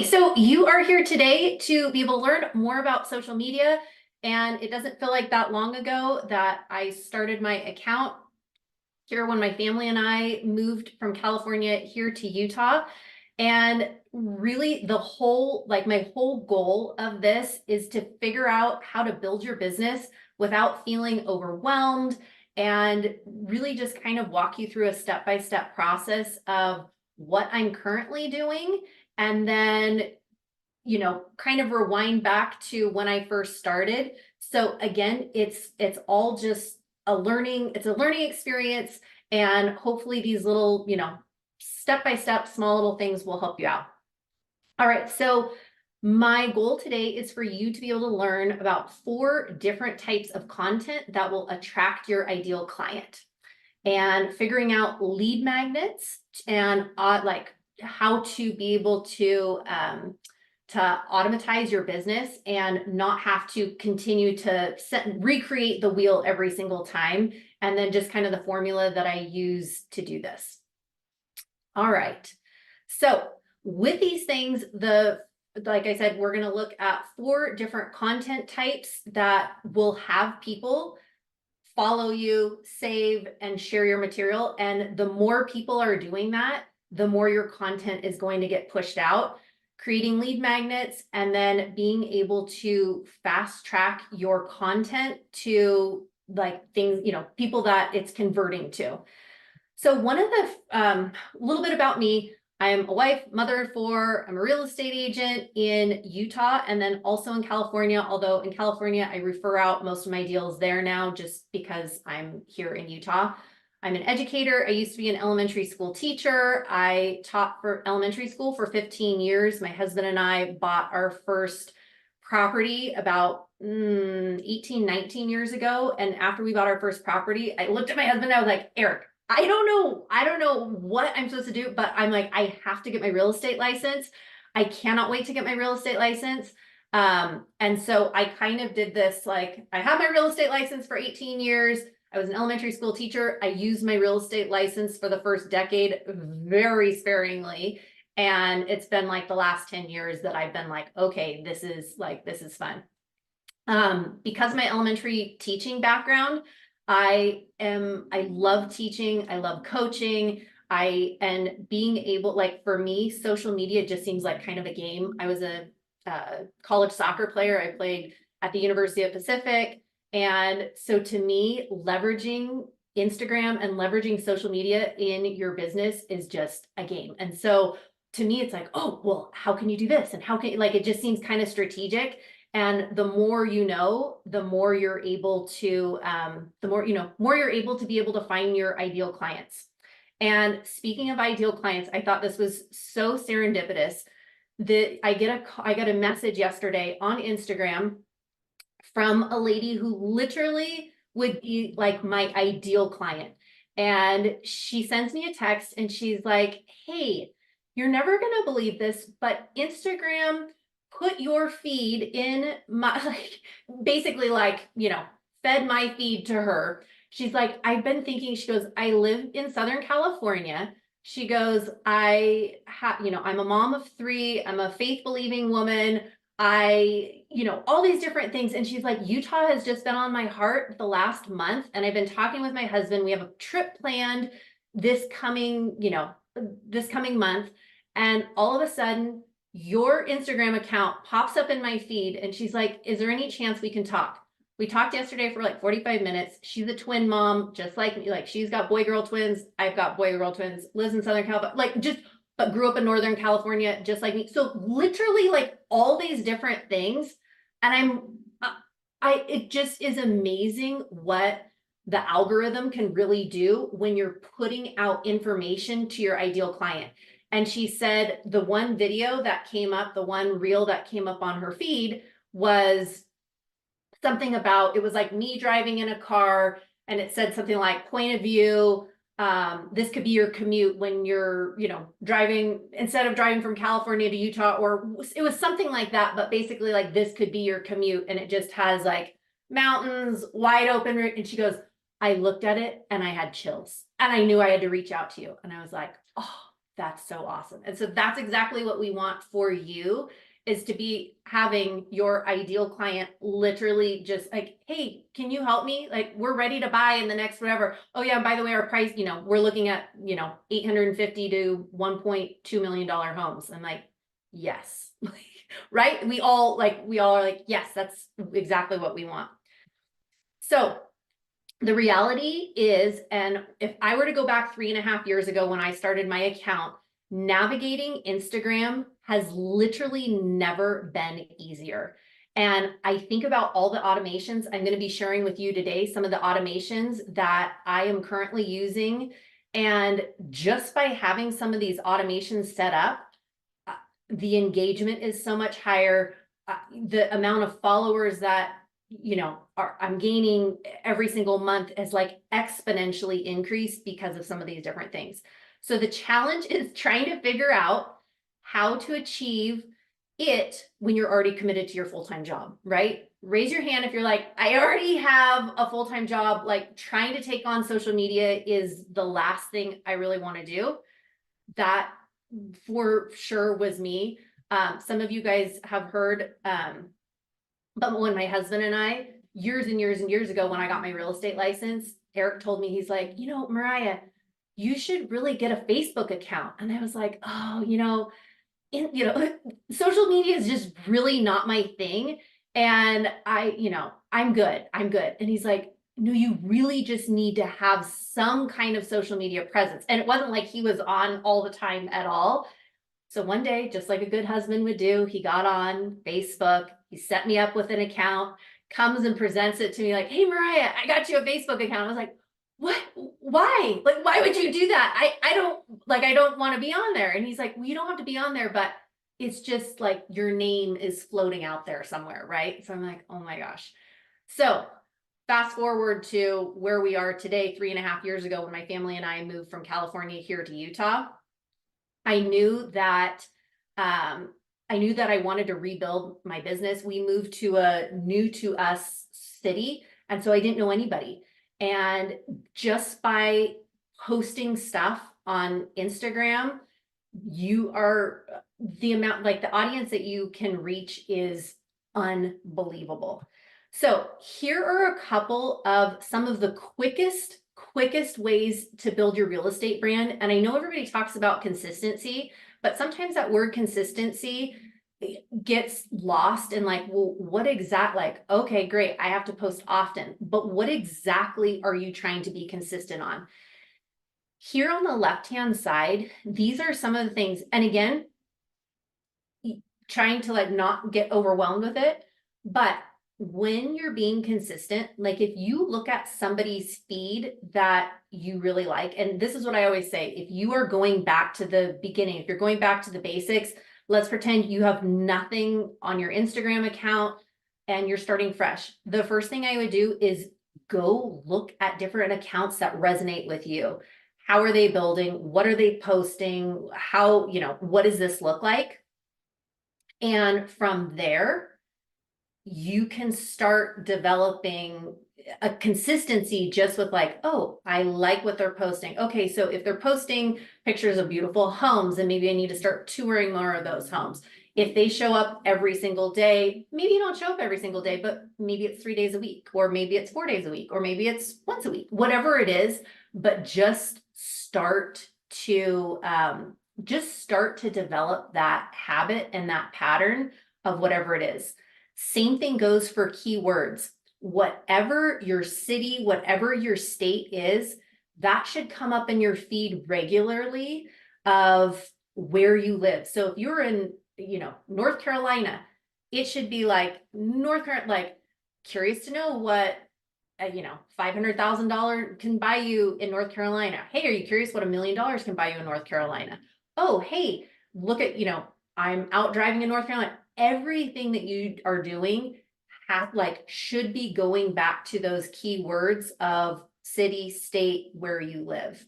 So you are here today to be able to learn more about social media, and it doesn't feel like that long ago that I started my account here when my family and I moved from California here to Utah. And really my whole goal of this is to figure out how to build your business without feeling overwhelmed, and really just kind of walk you through a step-by-step process of what I'm currently doing, and then kind of rewind back to when I first started. So again, it's all just it's a learning experience, and hopefully these little, step by step, small little things will help you out. All right, so my goal today is for you to be able to learn about 4 different types of content that will attract your ideal client, and figuring out lead magnets, and like how to be able to automatize your business and not have to continue to recreate the wheel every single time, and then just kind of the formula that I use to do this. All right, so with these things, like I said, we're going to look at 4 different content types that will have people follow you, save, and share your material. And the more people are doing that, the more your content is going to get pushed out, creating lead magnets, and then being able to fast track your content to like things, people that it's converting to. So one of the, little bit about me, I'm a wife, mother of 4. I'm a real estate agent in Utah and then also in California, although in California, I refer out most of my deals there now just because I'm here in Utah. I'm an educator. I used to be an elementary school teacher. I taught for elementary school for 15 years. My husband and I bought our first property about 18, 19 years ago. And after we bought our first property, I looked at my husband and I was like, Eric, I don't know what I'm supposed to do, but I'm like, I have to get my real estate license. I cannot wait to get my real estate license. And so I kind of did this, like, I had my real estate license for 18 years. I was an elementary school teacher. I used my real estate license for the first decade very sparingly. And it's been like the last 10 years that I've been like, okay, this is fun. Because of my elementary teaching background, I love teaching. I love coaching. And being able, like, for me, social media just seems like kind of a game. I was a college soccer player. I played at the University of Pacific. And so to me, leveraging Instagram and leveraging social media in your business is just a game. And so to me, it's like, oh, well, how can you do this? And how can, like, it just seems kind of strategic. And the more you know, the more you're able to, more you're able to be able to find your ideal clients. And speaking of ideal clients, I thought this was so serendipitous that I got a message yesterday on Instagram from a lady who literally would be like my ideal client. And she sends me a text and she's like, hey, you're never going to believe this, but Instagram put your feed in my, like, basically, like, fed my feed to her. She's like, I've been thinking, she goes, I live in Southern California. She goes, I'm a mom of 3. I'm a faith believing woman. All these different things. And she's like, Utah has just been on my heart the last month. And I've been talking with my husband. We have a trip planned this coming month. And all of a sudden, your Instagram account pops up in my feed. And she's like, is there any chance we can talk? We talked yesterday for like 45 minutes. She's a twin mom, just like me. Like, she's got boy-girl twins. I've got boy-girl twins, lives in Southern California, but grew up in Northern California, just like me. So literally, like, all these different things. And it just is amazing what the algorithm can really do when you're putting out information to your ideal client. And she said the one video that came up, the one reel that came up on her feed was something about, it was like me driving in a car, and it said something like, point of view, this could be your commute when you're, driving, instead of driving from California to Utah, or it was something like that, but basically, like, this could be your commute. And it just has like mountains, wide open. And she goes, I looked at it and I had chills, and I knew I had to reach out to you. And I was like, oh, That's so awesome. And so that's exactly what we want for you, is to be having your ideal client literally just like, hey, can you help me? Like, we're ready to buy in the next whatever. Oh yeah, by the way, our price, we're looking at, 850 to $1.2 million homes. I'm like, yes. Right? We all are like, yes, that's exactly what we want. So the reality is, and if I were to go back 3.5 years ago when I started my account, navigating Instagram has literally never been easier. And I think about all the automations I'm going to be sharing with you today, some of the automations that I am currently using. And just by having some of these automations set up, the engagement is so much higher. The amount of followers that I'm gaining every single month is like exponentially increased because of some of these different things. So the challenge is trying to figure out how to achieve it when you're already committed to your full-time job, right? Raise your hand if you're like, I already have a full-time job. Like, trying to take on social media is the last thing I really want to do. That for sure was me. Some of you guys have heard, but when my husband and I, years and years and years ago, when I got my real estate license, Eric told me, he's like, Mariah, you should really get a Facebook account. And I was like, oh, social media is just really not my thing. And I'm good. And he's like, no, you really just need to have some kind of social media presence. And it wasn't like he was on all the time at all. So one day, just like a good husband would do, he got on Facebook, he set me up with an account, comes and presents it to me like, hey, Mariah, I got you a Facebook account. I was like, what? Why? Like, why would you do that? I don't want to be on there. And he's like, well, you don't have to be on there, but it's just like your name is floating out there somewhere, right? So I'm like, oh my gosh. So fast forward to where we are today, 3.5 years ago, when my family and I moved from California here to Utah. I knew that I wanted to rebuild my business. We moved to a new to us city, and so I didn't know anybody. And just by posting stuff on Instagram, the audience that you can reach is unbelievable. So here are a couple of some of the quickest ways to build your real estate brand. And I know everybody talks about consistency, but sometimes that word consistency gets lost in like, well, what exactly, like, okay, great, I have to post often, but what exactly are you trying to be consistent on? Here on the left-hand side, these are some of the things. And again, trying to like not get overwhelmed with it, but when you're being consistent, like if you look at somebody's feed that you really like, and this is what I always say, if you are going back to the beginning, if you're going back to the basics, let's pretend you have nothing on your Instagram account and you're starting fresh. The first thing I would do is go look at different accounts that resonate with you. How are they building? What are they posting? How, what does this look like? And from there, you can start developing a consistency just with like, oh, I like what they're posting. Okay, so if they're posting pictures of beautiful homes, then maybe I need to start touring more of those homes. If they show up every single day, maybe you don't show up every single day, but maybe it's 3 days a week, or maybe it's 4 days a week, or maybe it's once a week, whatever it is, but just start to develop that habit and that pattern of whatever it is. Same thing goes for keywords. Whatever your city, whatever your state is, that should come up in your feed regularly of where you live. So if you're in, North Carolina, it should be like North Carolina, like curious to know what $500,000 can buy you in North Carolina. Hey, are you curious what $1 million can buy you in North Carolina? Oh, hey, look at, I'm out driving in North Carolina. Everything that you are doing should be going back to those keywords of city, state, where you live.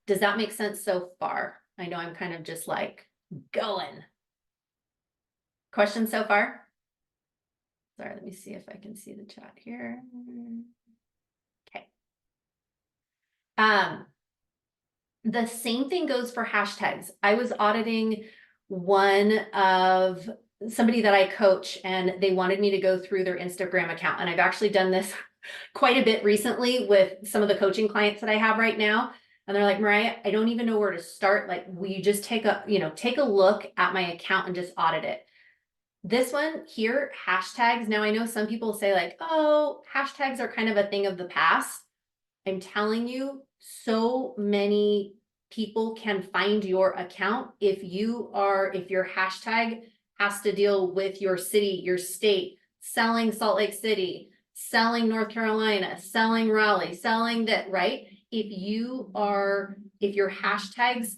Does that make sense so far? I know I'm kind of just like going. Questions so far? Sorry, let me see if I can see the chat here. Okay. The same thing goes for hashtags. I was auditing one of somebody that I coach, and they wanted me to go through their Instagram account. And I've actually done this quite a bit recently with some of the coaching clients that I have right now. And they're like, Mariah, I don't even know where to start. Like, will you just take a look at my account and just audit it? This one here, hashtags. Now I know some people say like, oh, hashtags are kind of a thing of the past. I'm telling you, so many people can find your account if your hashtag has to deal with your city, your state, selling Salt Lake City, selling North Carolina, selling Raleigh, selling that, right? If your hashtags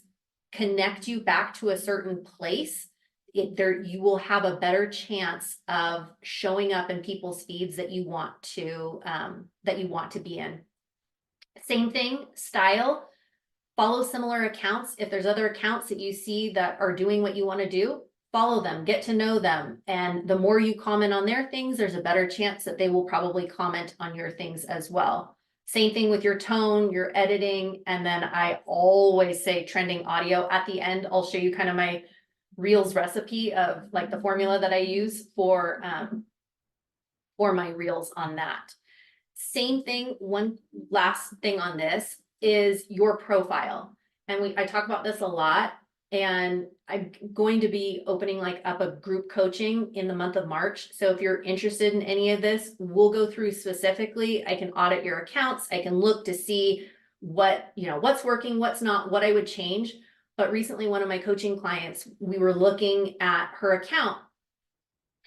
connect you back to a certain place, you will have a better chance of showing up in people's feeds that you want to be in. Same thing, style, follow similar accounts. If there's other accounts that you see that are doing what you want to do, follow them, get to know them. And the more you comment on their things, there's a better chance that they will probably comment on your things as well. Same thing with your tone, your editing. And then I always say trending audio at the end. I'll show you kind of my Reels recipe of like the formula that I use for my Reels on that. Same thing, one last thing on this is your profile. And I talk about this a lot, and I'm going to be opening up a group coaching in the month of March. So if you're interested in any of this, we'll go through specifically. I can audit your accounts. I can look to see what's working, what's not, what I would change. But recently, one of my coaching clients, we were looking at her account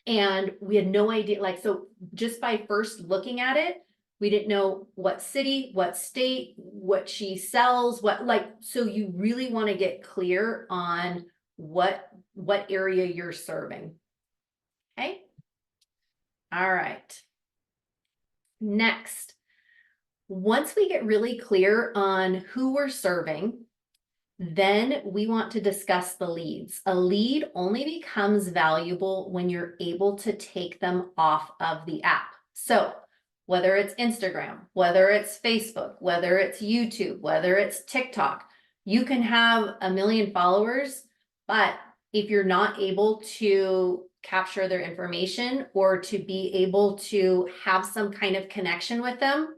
and we had no idea, so just by first looking at it, we didn't know what city, what state, what she sells, so you really want to get clear on what area you're serving. Okay. All right. Next, once we get really clear on who we're serving, then we want to discuss the leads. A lead only becomes valuable when you're able to take them off of the app. So whether it's Instagram, whether it's Facebook, whether it's YouTube, whether it's TikTok, you can have 1 million followers, but if you're not able to capture their information or to be able to have some kind of connection with them,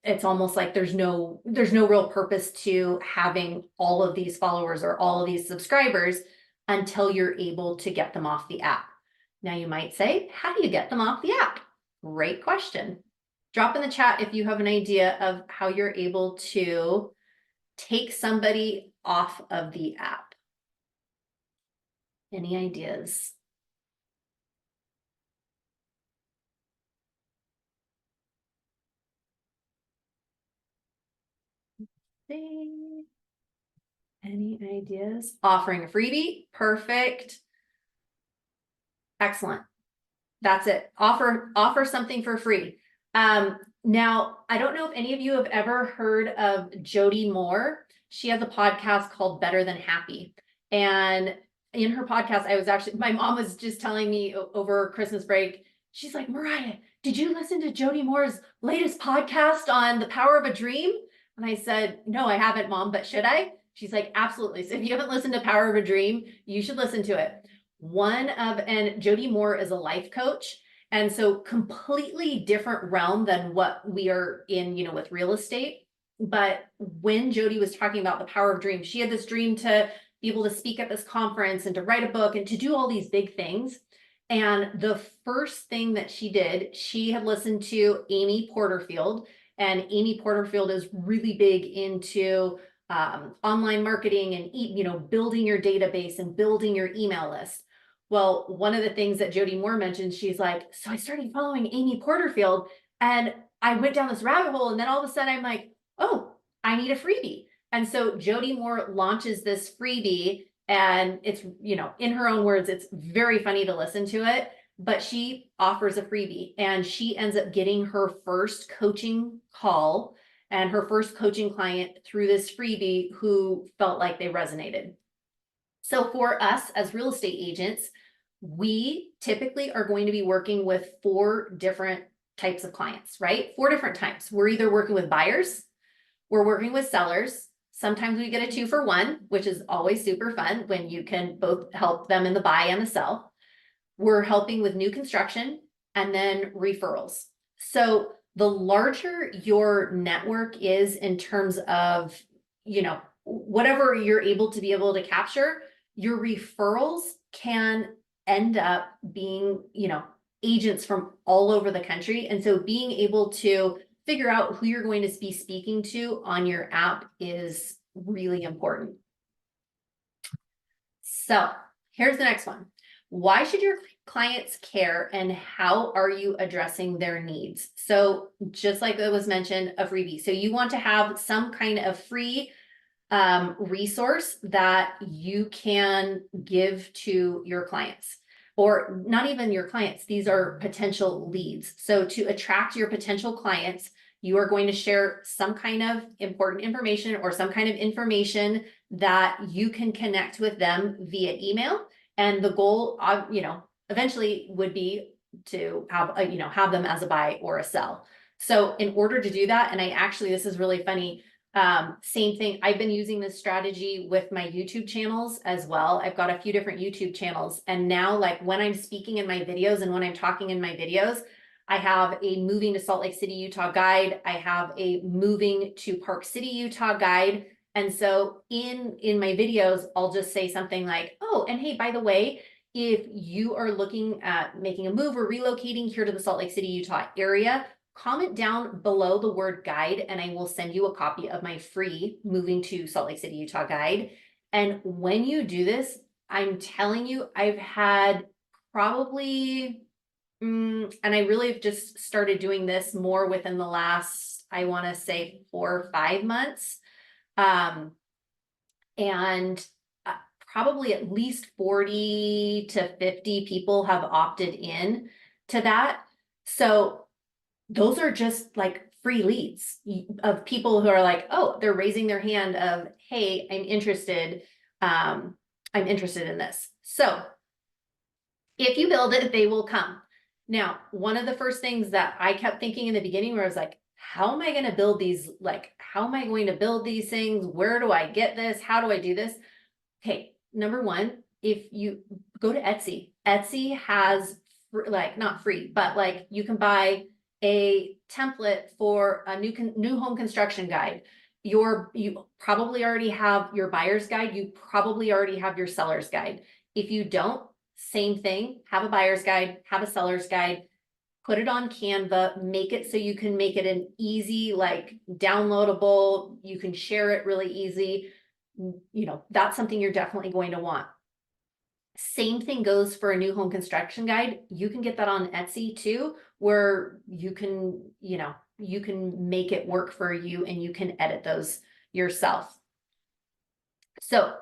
it's almost like there's no real purpose to having all of these followers or all of these subscribers until you're able to get them off the app. Now you might say, how do you get them off the app? Great question. Drop in the chat if you have an idea of how you're able to take somebody off of the app. Any ideas? Any ideas? Offering a freebie? Perfect. Excellent. That's it. Offer something for free. Now, I don't know if any of you have ever heard of Jody Moore. She has a podcast called Better Than Happy. And in her podcast, my mom was just telling me over Christmas break, she's like, Mariah, did you listen to Jody Moore's latest podcast on the power of a dream? And I said, no, I haven't, Mom, but should I? She's like, absolutely. So if you haven't listened to Power of a Dream, you should listen to it. And Jody Moore is a life coach. And so completely different realm than what we are in, with real estate. But when Jody was talking about the power of dreams, she had this dream to be able to speak at this conference and to write a book and to do all these big things. And the first thing that she did, she had listened to Amy Porterfield, and Amy Porterfield is really big into online marketing and building your database and building your email list. Well, one of the things that Jody Moore mentioned, she's like, so I started following Amy Porterfield and I went down this rabbit hole. And then all of a sudden I'm like, oh, I need a freebie. And so Jody Moore launches this freebie, and it's, in her own words, it's very funny to listen to it, but she offers a freebie and she ends up getting her first coaching call and her first coaching client through this freebie who felt like they resonated. So for us as real estate agents, we typically are going to be working with 4 different types of clients, right? 4 different types. We're either working with buyers, we're working with sellers. Sometimes we get a 2-for-1, which is always super fun when you can both help them in the buy and the sell. We're helping with new construction and then referrals. So the larger your network is in terms of, whatever you're able to capture, your referrals can end up being, agents from all over the country. And so being able to figure out who you're going to be speaking to on your app is really important. So here's the next one. Why should your clients care, and how are you addressing their needs? So just like it was mentioned, a freebie. So you want to have some kind of free resource that you can give to your clients, or not even your clients. These are potential leads. So to attract your potential clients, you are going to share some kind of important information or some kind of information that you can connect with them via email. And the goal, eventually would be to have have them as a buy or a sell. So in order to do that, and this is really funny. Same thing. I've been using this strategy with my YouTube channels as well. I've got a few different YouTube channels, and now, like, when I'm speaking in my videos and when I'm talking in my videos, I have a moving to Salt Lake City, Utah guide. I have a moving to Park City, Utah guide. And so in my videos, I'll just say something like, oh, and hey, by the way, if you are looking at making a move or relocating here to the Salt Lake City, Utah area, comment down below the word guide, and I will send you a copy of my free moving to Salt Lake City, Utah guide. And when you do this, I'm telling you, I've had probably, and I really have just started doing this more within the last, I want to say 4 or 5 months. And probably at least 40 to 50 people have opted in to that. So those are just like free leads of people who are like, oh, they're raising their hand of, hey, I'm interested. I'm interested in this. So if you build it, they will come. Now, one of the first things that I kept thinking in the beginning, where I was like, how am I going to build these? Like, how am I going to build these things? Where do I get this? How do I do this? Okay, number one, if you go to Etsy, Etsy has not free, but like you can buy a template for a new home construction guide. You probably already have your buyer's guide. You probably already have your seller's guide. If you don't, same thing, have a buyer's guide, have a seller's guide, put it on Canva, make it so you can make it an easy, like downloadable, you can share it really easy. That's something you're definitely going to want. Same thing goes for a new home construction guide. You can get that on Etsy too, where you can make it work for you and you can edit those yourself. So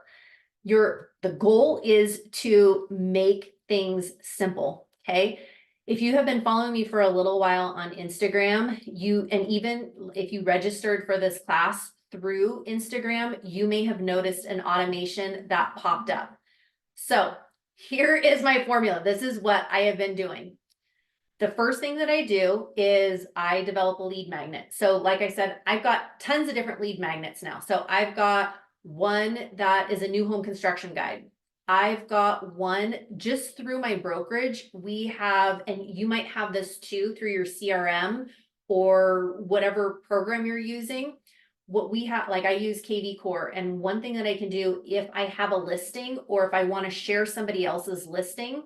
the goal is to make things simple. Okay. If you have been following me for a little while on Instagram, and even if you registered for this class through Instagram, you may have noticed an automation that popped up. So here is my formula. This is what I have been doing. The first thing that I do is I develop a lead magnet. So like I said, I've got tons of different lead magnets now. So I've got one that is a new home construction guide. I've got one just through my brokerage. We have, and you might have this too through your CRM or whatever program you're using. What we have, like I use KV Core, and one thing that I can do if I have a listing or if I want to share somebody else's listing,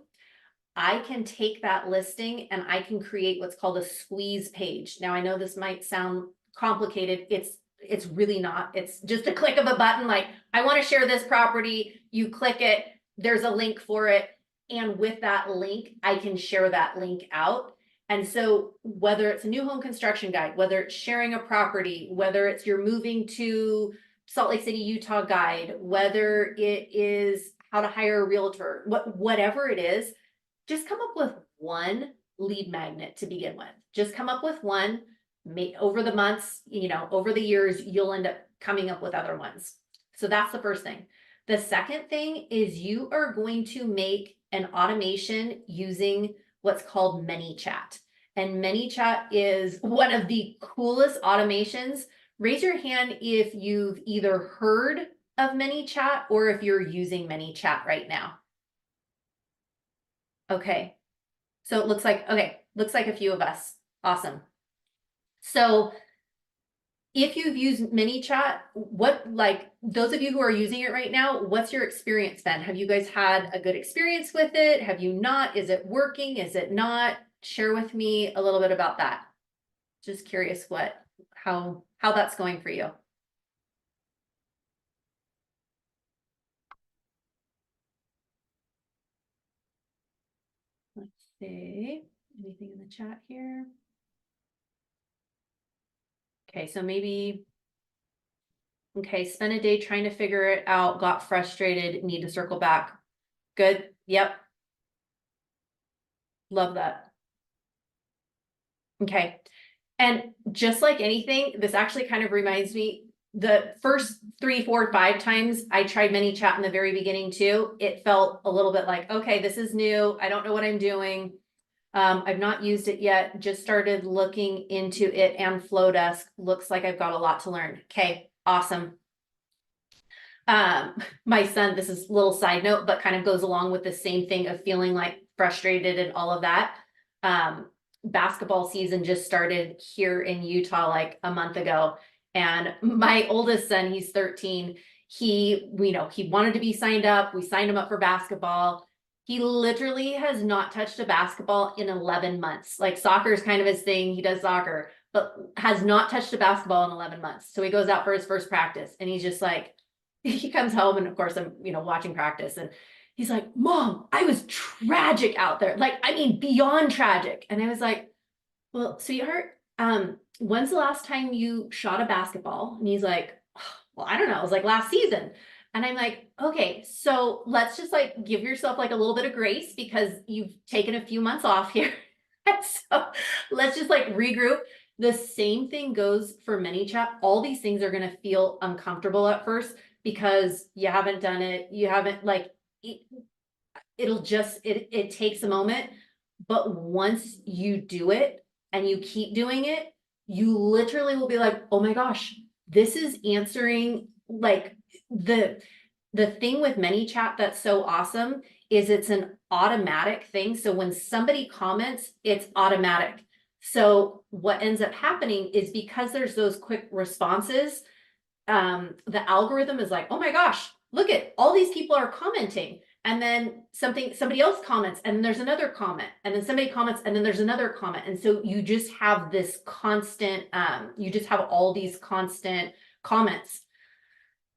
I can take that listing and I can create what's called a squeeze page. Now I know this might sound complicated. It's really not. It's just a click of a button. Like, I want to share this property. You click it, there's a link for it. And with that link, I can share that link out. And so whether it's a new home construction guide, whether it's sharing a property, whether it's you're moving to Salt Lake City, Utah guide, whether it is how to hire a realtor, whatever it is, just come up with one lead magnet to begin with. Just come up with one. Over the months, over the years, you'll end up coming up with other ones. So that's the first thing. The second thing is you are going to make an automation using what's called ManyChat. And ManyChat is one of the coolest automations. raise your hand if you've either heard of ManyChat or if you're using ManyChat right now. Okay. So it looks like, okay, looks like a few of us. Awesome. So if you've used ManyChat, what, like, those of you who are using it right now, what's your experience been? Have you guys had a good experience with it? Have you not? Is it working? Is it not? Share with me a little bit about that. Just curious how that's going for you. Let's see, anything in the chat here? Okay, so maybe, okay, spend a day trying to figure it out, got frustrated, need to circle back. Good, yep. Love that. Okay, and just like anything, this actually kind of reminds me, the first 3, 4, 5 times I tried ManyChat in the very beginning too, it felt a little bit like, okay, this is new, I don't know what I'm doing. I've not used it yet, just started looking into it and Flowdesk. Looks like I've got a lot to learn. Okay, awesome. My son, this is a little side note, but kind of goes along with the same thing of feeling like frustrated and all of that. Basketball season just started here in Utah like a month ago. And my oldest son, he's 13. He wanted to be signed up. We signed him up for basketball. He literally has not touched a basketball in 11 months. Like soccer is kind of his thing. He does soccer, but has not touched a basketball in 11 months. So he goes out for his first practice and he's just like, he comes home and of course I'm, watching practice and he's like, Mom, I was tragic out there. Like, I mean, beyond tragic. And I was like, well, sweetheart, when's the last time you shot a basketball? And he's like, well, I don't know. It was like last season. And I'm like, okay, so let's just like give yourself like a little bit of grace because you've taken a few months off here. And so let's just like regroup. The same thing goes for ManyChat. All these things are going to feel uncomfortable at first because you haven't done it. You haven't like, it takes a moment, but once you do it and you keep doing it, you literally will be like, oh my gosh, this is answering like the thing with ManyChat that's so awesome is it's an automatic thing. So when somebody comments, it's automatic. So what ends up happening is because there's those quick responses, the algorithm is like, oh my gosh, look at all these people are commenting. And then somebody else comments and then there's another comment and then somebody comments and then there's another comment. And so you just have this constant, you just have all these constant comments.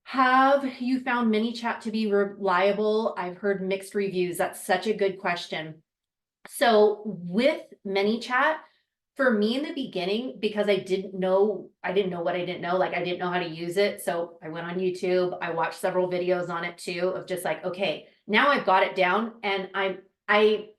Have you found ManyChat to be reliable? I've heard mixed reviews. That's such a good question. So with ManyChat, for me in the beginning, because I didn't know what I didn't know, like I didn't know how to use it. So I went on YouTube, I watched several videos on it too, of just like, okay, now I've got it down and I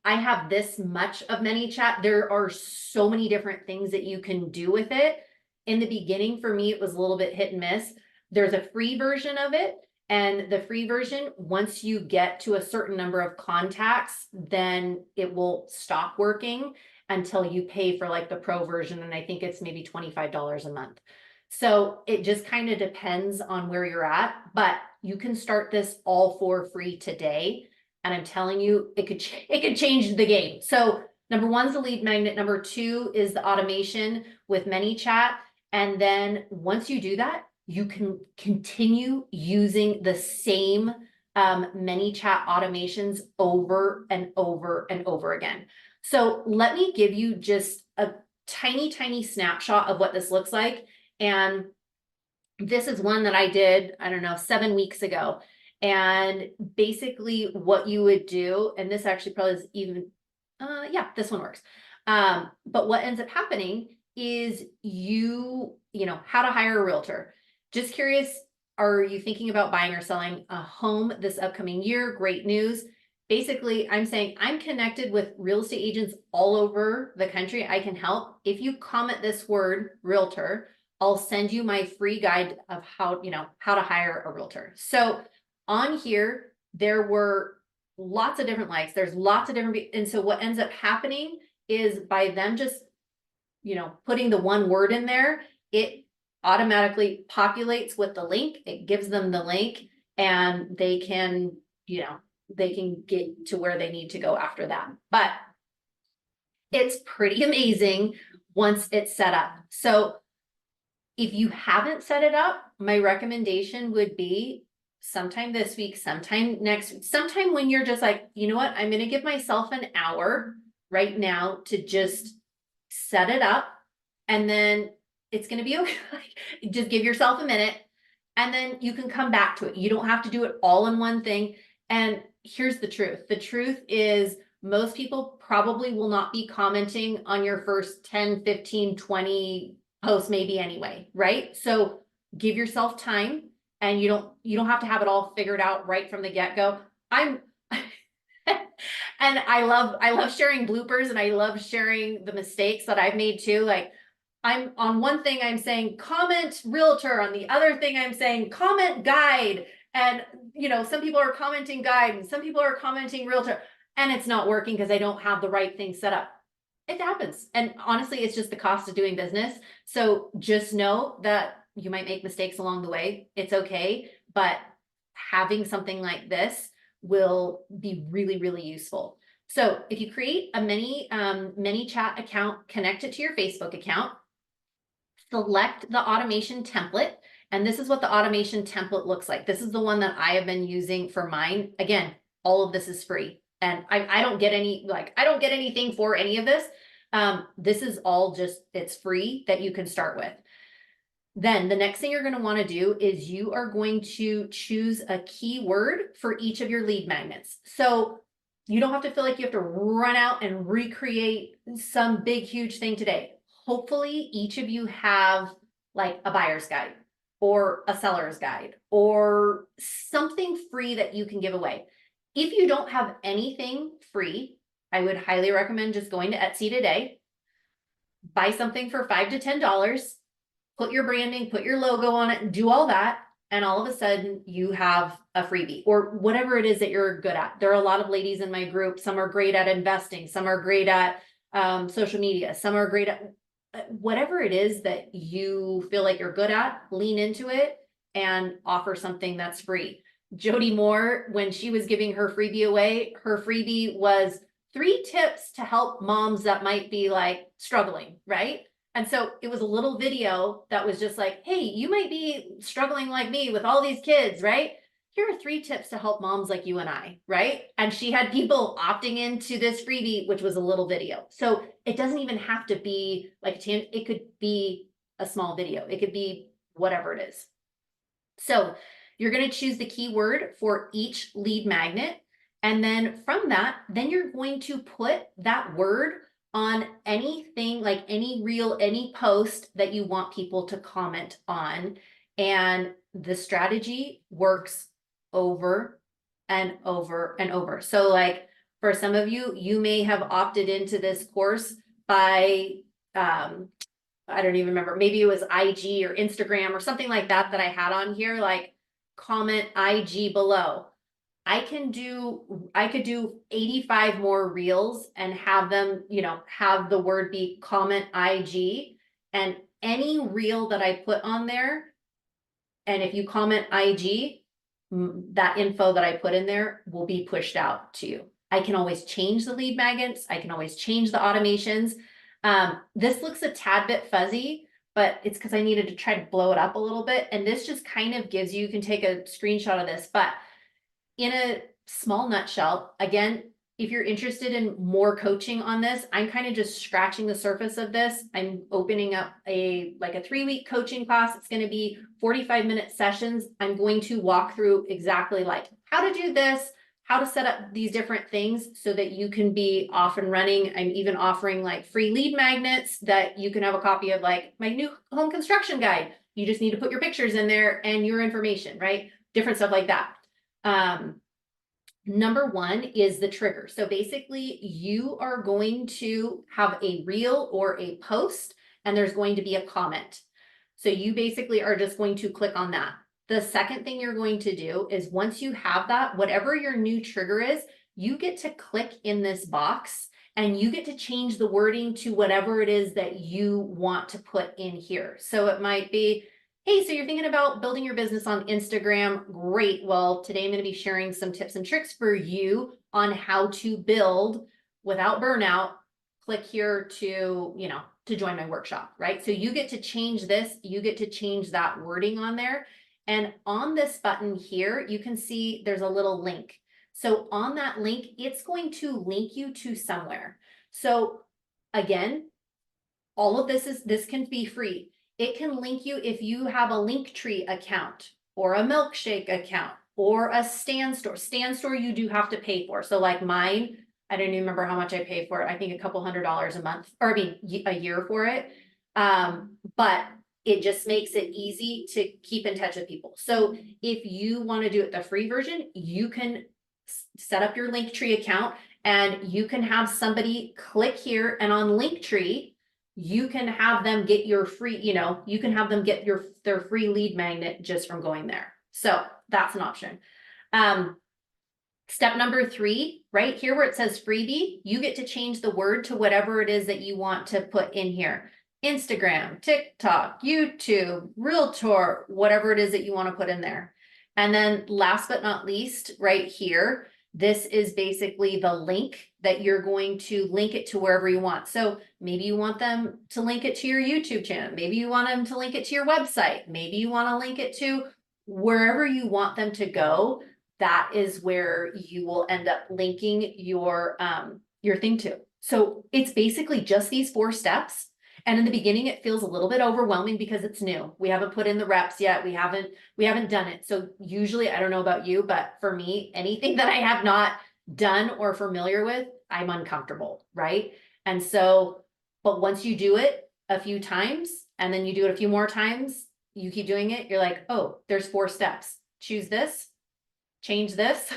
have this much of ManyChat. There are so many different things that you can do with it. In the beginning, for me, it was a little bit hit and miss. There's a free version of it. And the free version, once you get to a certain number of contacts, then it will stop working until you pay for like the pro version. And I think it's maybe $25 a month. So it just kind of depends on where you're at, but you can start this all for free today. And I'm telling you, it could change the game. So number 1 is the lead magnet. Number 2 is the automation with ManyChat. And then once you do that, you can continue using the same ManyChat automations over and over and over again. So let me give you just a tiny snapshot of what this looks like. And this is one that I did, I don't know, 7 weeks ago. And basically what you would do, and this actually probably is even, yeah, this one works. But what ends up happening is how to hire a realtor. Just curious, are you thinking about buying or selling a home this upcoming year? Great news. Basically, I'm saying I'm connected with real estate agents all over the country. I can help. If you comment this word, realtor, I'll send you my free guide of how to hire a realtor. So on here, there were lots of different likes. There's lots of different, and so what ends up happening is by them just, putting the one word in there, it automatically populates with the link. It gives them the link and they can, they can get to where they need to go after that. But it's pretty amazing once it's set up. So if you haven't set it up, my recommendation would be sometime this week, sometime next week, sometime when you're just like, you know what, I'm going to give myself an hour right now to just set it up. And then it's going to be okay. Just give yourself a minute and then you can come back to it. You don't have to do it all in one thing. And here's the truth. The truth is most people probably will not be commenting on your first 10, 15, 20 posts maybe anyway, right? So give yourself time and you don't have to have it all figured out right from the get-go. I'm and I love sharing bloopers and I love sharing the mistakes that I've made too. Like I'm on one thing I'm saying comment realtor, on the other thing I'm saying comment guide. And some people are commenting guide and some people are commenting realtor and it's not working because I don't have the right thing set up. It happens. And honestly, it's just the cost of doing business. So just know that you might make mistakes along the way. It's okay. But having something like this will be really, really useful. So if you create a mini chat account, connect it to your Facebook account, select the automation template. And this is what the automation template looks like. This is the one that I have been using for mine. Again, all of this is free. And I don't get I don't get anything for any of this. This is all just, it's free that you can start with. Then the next thing you're going to want to do is you are going to choose a keyword for each of your lead magnets. So you don't have to feel like you have to run out and recreate some big, huge thing today. Hopefully each of you have like a buyer's guide or a seller's guide or something free that you can give away. If you don't have anything free, I would highly recommend just going to Etsy today, buy something for $5 to $10, put your branding, put your logo on it, do all that. And all of a sudden you have a freebie or whatever it is that you're good at. There are a lot of ladies in my group. Some are great at investing. Some are great at social media. Some are great at whatever it is that you feel like you're good at, lean into it and offer something that's free. Jody Moore, when she was giving her freebie away, her freebie was 3 tips to help moms that might be like struggling, right? And so it was a little video that was just like, hey, you might be struggling like me with all these kids, right? Here are 3 tips to help moms like you and I, right? And she had people opting into this freebie, which was a little video. So it doesn't even have to be like, it could be a small video. It could be whatever it is. So you're going to choose the keyword for each lead magnet. And then from that, then you're going to put that word on anything, like any reel, any post that you want people to comment on. And the strategy works over and over and over. So like for some of you, you may have opted into this course by, I don't even remember, maybe it was IG or Instagram or something like that I had on here, like comment IG below. I could do 85 more reels and have them, have the word be comment IG, and any reel that I put on there. And if you comment IG, that info that I put in there will be pushed out to you. I can always change the lead magnets. I can always change the automations. This looks a tad bit fuzzy, but it's because I needed to try to blow it up a little bit. And this just kind of gives you can take a screenshot of this, but in a small nutshell, again, if you're interested in more coaching on this, I'm kind of just scratching the surface of this. I'm opening up a 3-week coaching class. It's going to be 45-minute sessions. I'm going to walk through exactly like how to do this, how to set up these different things so that you can be off and running. I'm even offering like free lead magnets that you can have a copy of, like my new home construction guide. You just need to put your pictures in there and your information, right? Different stuff like that. Number 1 is the trigger. So basically you are going to have a reel or a post and there's going to be a comment. So you basically are just going to click on that. The second thing you're going to do is once you have that, whatever your new trigger is, you get to click in this box and you get to change the wording to whatever it is that you want to put in here. So it might be, hey, so you're thinking about building your business on Instagram. Great. Well, today I'm going to be sharing some tips and tricks for you on how to build without burnout. Click here to, to join my workshop, right? So you get to change this, you get to change that wording on there. And on this button here, you can see there's a little link. So on that link, it's going to link you to somewhere. So again, all of this can be free. It can link you if you have a Linktree account or a Milkshake account or a Stan Store. Stan Store you do have to pay for. So like mine, I don't even remember how much I pay for it. I think a couple $100s a month, or a year for it. But it just makes it easy to keep in touch with people. So if you want to do it the free version, you can set up your Linktree account and you can have somebody click here, and on Linktree, you can have them get your free, you can have them get their free lead magnet just from going there. So that's an option. Step number 3, right here where it says freebie, you get to change the word to whatever it is that you want to put in here. Instagram, TikTok, YouTube, Realtor, whatever it is that you want to put in there. And then last but not least, right here, this is basically the link that you're going to link it to wherever you want. So maybe you want them to link it to your YouTube channel. Maybe you want them to link it to your website. Maybe you want to link it to wherever you want them to go. That is where you will end up linking your thing to. So it's basically just these 4 steps. And in the beginning, it feels a little bit overwhelming because it's new. We haven't put in the reps yet. We haven't done it. So usually, I don't know about you, but for me, anything that I have not done or familiar with, I'm uncomfortable, right? And so, but once you do it a few times, and then you do it a few more times, you keep doing it, you're like, oh, there's 4 steps. Choose this, change this,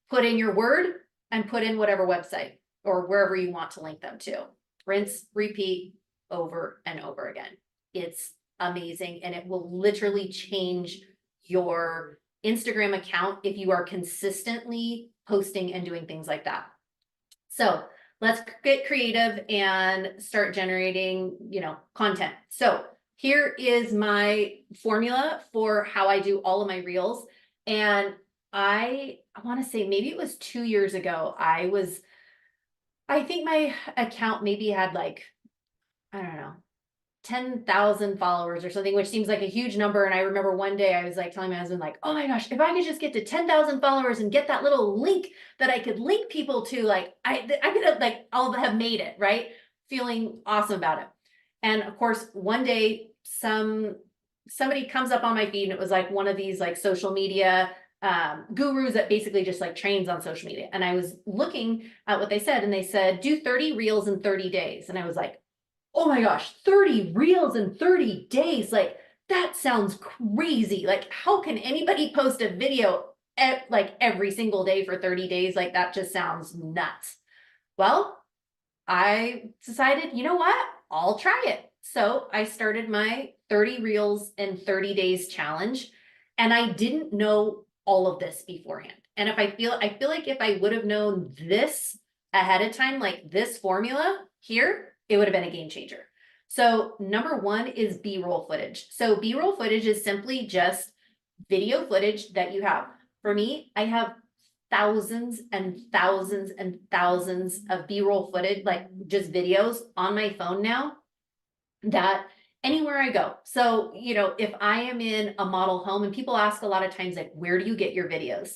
put in your word, and put in whatever website or wherever you want to link them to. Rinse, repeat, over and over again. It's amazing, and it will literally change your Instagram account if you are consistently posting and doing things like that. So let's get creative and start generating, content. So here is my formula for how I do all of my reels. And I want to say maybe it was 2 years ago. I think my account maybe had like, I don't know, 10,000 followers or something, which seems like a huge number. And I remember one day I was like telling my husband, like, oh my gosh, if I could just get to 10,000 followers and get that little link that I could link people to, like, I could have, like, I'll have made it, right? Feeling awesome about it. And of course, one day somebody comes up on my feed, and it was like one of these like social media gurus that basically just like trains on social media. And I was looking at what they said, and they said, do 30 reels in 30 days. And I was like, oh my gosh, 30 reels in 30 days. Like, that sounds crazy. Like, how can anybody post a video like every single day for 30 days? Like, that just sounds nuts. Well, I decided, you know what? I'll try it. So I started my 30 reels in 30 days challenge, and I didn't know all of this beforehand. And I feel like if I would have known this ahead of time, like this formula here, it would have been a game changer. So number 1 is B-roll footage. So B-roll footage is simply just video footage that you have. For me, I have thousands and thousands and thousands of B-roll footage, like just videos on my phone now, that anywhere I go. So, if I am in a model home, and people ask a lot of times, like, where do you get your videos?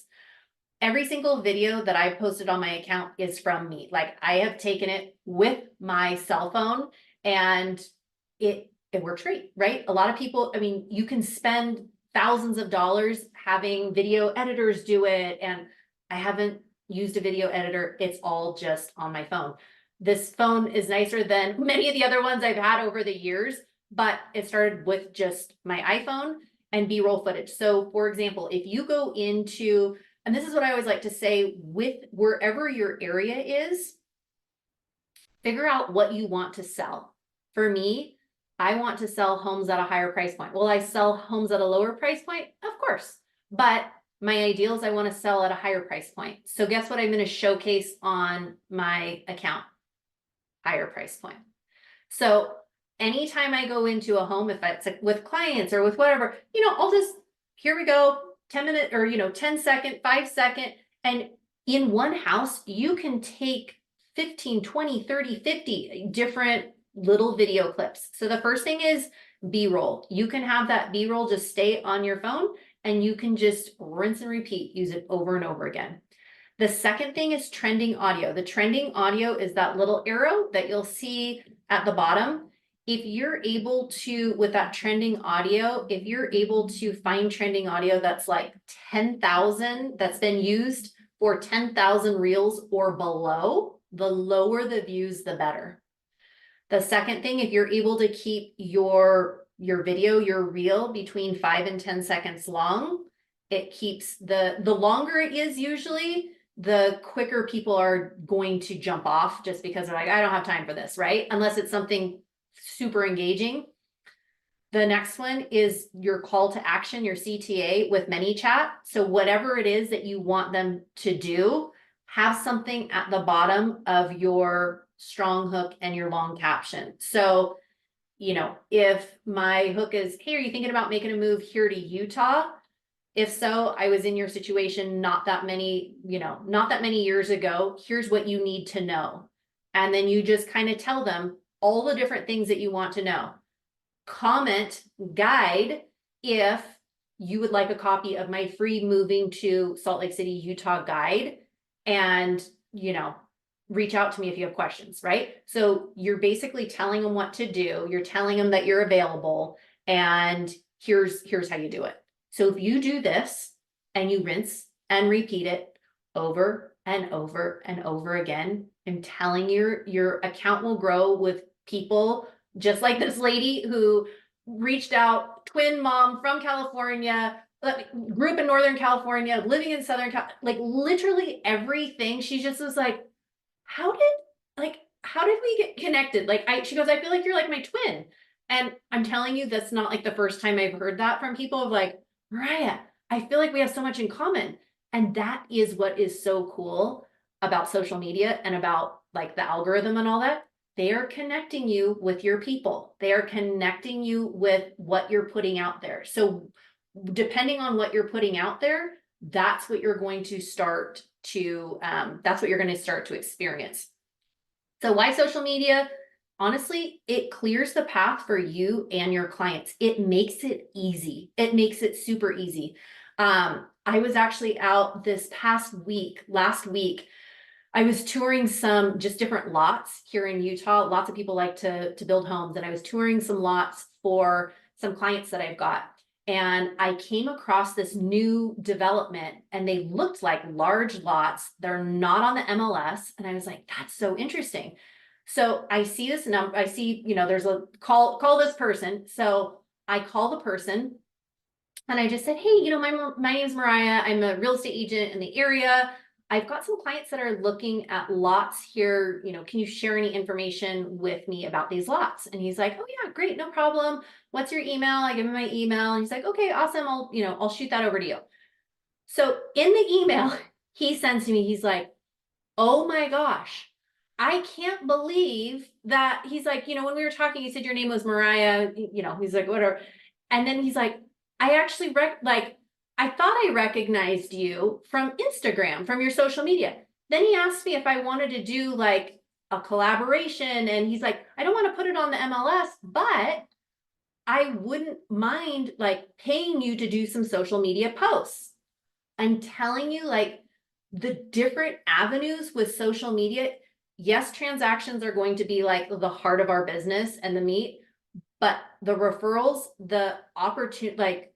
Every single video that I've posted on my account is from me. Like, I have taken it with my cell phone, and it works great, right? A lot of people, I mean, you can spend thousands of dollars having video editors do it, and I haven't used a video editor. It's all just on my phone. This phone is nicer than many of the other ones I've had over the years, but it started with just my iPhone and B-roll footage. So for example, if you go into, and this is what I always like to say, with wherever your area is, figure out what you want to sell. For me, I want to sell homes at a higher price point. Will I sell homes at a lower price point? Of course. But my ideal is I want to sell at a higher price point. So guess what I'm going to showcase on my account? higher price point. So anytime I go into a home, if it's with clients or with whatever, I'll just, here we go, 10-minute or, 10-second, 5-second. And in one house, you can take 15, 20, 30, 50 different little video clips. So the first thing is B-roll. You can have that B-roll just stay on your phone and you can just rinse and repeat, use it over and over again. The second thing is trending audio. The trending audio is that little arrow that you'll see at the bottom. If you're able to, with that trending audio, if you're able to find trending audio that's like 10,000, that's been used for 10,000 reels or below, the lower the views, the better. The second thing, if you're able to keep your video, your reel between 5 and 10 seconds long, it keeps the longer it is usually, the quicker people are going to jump off just because they're like, I don't have time for this, right? Unless it's something super engaging. The next one is your call to action, your CTA with ManyChat. So whatever it is that you want them to do, have something at the bottom of your strong hook and your long caption. So, if my hook is, hey, are you thinking about making a move here to Utah? If so, I was in your situation not that many years ago. Here's what you need to know. And then you just kind of tell them all the different things that you want to know. Comment, guide, if you would like a copy of my free moving to Salt Lake City, Utah guide, and, reach out to me if you have questions, right? So you're basically telling them what to do. You're telling them that you're available and here's how you do it. So if you do this and you rinse and repeat it over and over and over again, I'm telling you, your account will grow with people just like this lady who reached out, twin mom from California, grew up in Northern California, living in Southern Cal, like literally everything. She just was like, how did we get connected? She goes, I feel like you're like my twin. And I'm telling you, that's not like the first time I've heard that from people of like, Mariah, I feel like we have so much in common. And that is what is so cool about social media and about like the algorithm and all that. They are connecting you with your people. They are connecting you with what you're putting out there. So depending on what you're putting out there, that's what you're going to start to, experience. So why social media? Honestly, it clears the path for you and your clients. It makes it easy. It makes it super easy. I was actually out this last week, I was touring some just different lots here in Utah. Lots of people like to build homes, and I was touring some lots for some clients that I've got. And I came across this new development and they looked like large lots. They're not on the MLS. And I was like, that's so interesting. So I see this number, I see, there's a call this person. So I call the person and I just said, hey, my name's Mariah. I'm a real estate agent in the area. I've got some clients that are looking at lots here. Can you share any information with me about these lots? And he's like, oh yeah, great, no problem. What's your email? I give him my email and he's like, okay, awesome. I'll shoot that over to you. So in the email he sends to me, he's like, oh my gosh, I can't believe that. He's like, when we were talking, you said your name was Mariah, he's like, whatever. And then he's like, I actually I thought I recognized you from Instagram, from your social media. Then he asked me if I wanted to do like a collaboration. And he's like, I don't want to put it on the MLS, but I wouldn't mind like paying you to do some social media posts. I'm telling you, like the different avenues with social media, yes, transactions are going to be like the heart of our business and the meat, but the referrals, the opportunity, like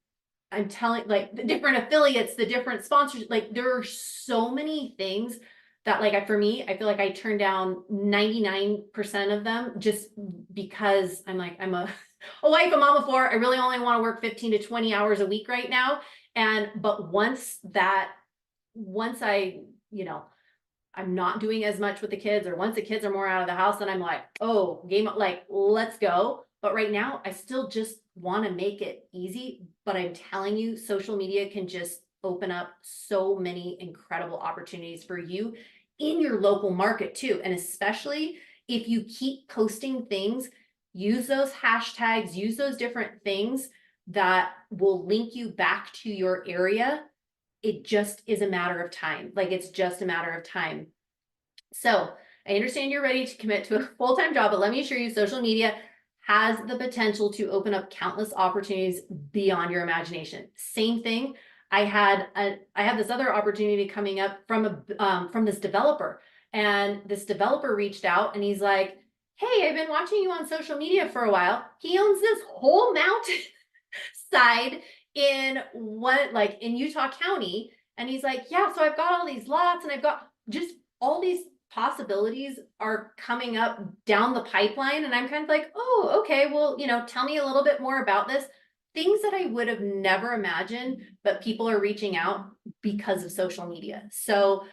I'm telling, like the different affiliates, the different sponsors, like there are so many things that for me, I feel like I turn down 99% of them just because I'm like, I'm a wife, a mom of four. I really only want to work 15 to 20 hours a week right now. But once I, I'm not doing as much with the kids, or once the kids are more out of the house, then I'm like, oh, game up, like, let's go. But right now, I still just want to make it easy. But I'm telling you, social media can just open up so many incredible opportunities for you in your local market too. And especially if you keep posting things, use those hashtags, use those different things that will link you back to your area. It just is a matter of time. Like, it's just a matter of time. So I understand you're ready to commit to a full-time job, but let me assure you, social media has the potential to open up countless opportunities beyond your imagination. Same thing. I had this other opportunity coming up from this developer, and this developer reached out and he's like, "Hey, I've been watching you on social media for a while." He owns this whole mountain side in Utah County, and he's like, "Yeah, so I've got all these lots, and I've got just all these possibilities are coming up down the pipeline." And I'm kind of like, "Oh, okay, well, tell me a little bit more about this." Things that I would have never imagined, but people are reaching out because of social media. So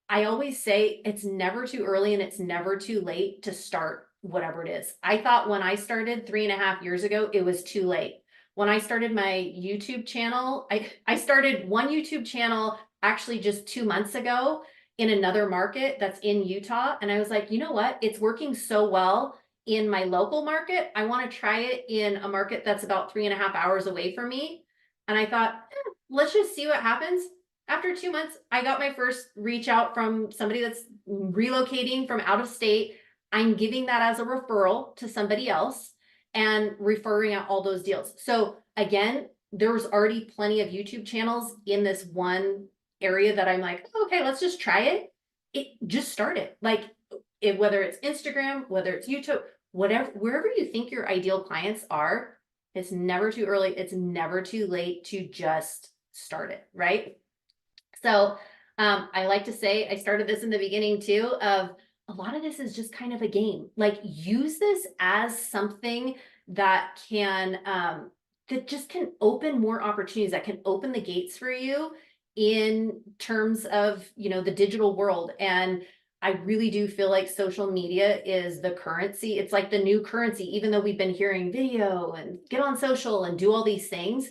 I always say it's never too early and it's never too late to start whatever it is. I thought when I started 3.5 years ago, it was too late. When I started my YouTube channel, I started one YouTube channel actually just 2 months ago in another market that's in Utah. And I was like, you know what? It's working so well in my local market. I want to try it in a market that's about 3.5 hours away from me. And I thought, let's just see what happens. After 2 months, I got my first reach out from somebody that's relocating from out of state. I'm giving that as a referral to somebody else and referring out all those deals. So again, there's already plenty of YouTube channels in this one area that I'm like, okay, let's just try it. It just started. Like, whether it's Instagram, whether it's YouTube, whatever, wherever you think your ideal clients are, it's never too early. It's never too late to just start it, right? So I like to say, I started this in the beginning too, of a lot of this is just kind of a game. Like, use this as something that that just can open more opportunities, that can open the gates for you in terms of, the digital world. And I really do feel like social media is the currency. It's like the new currency, even though we've been hearing video and get on social and do all these things,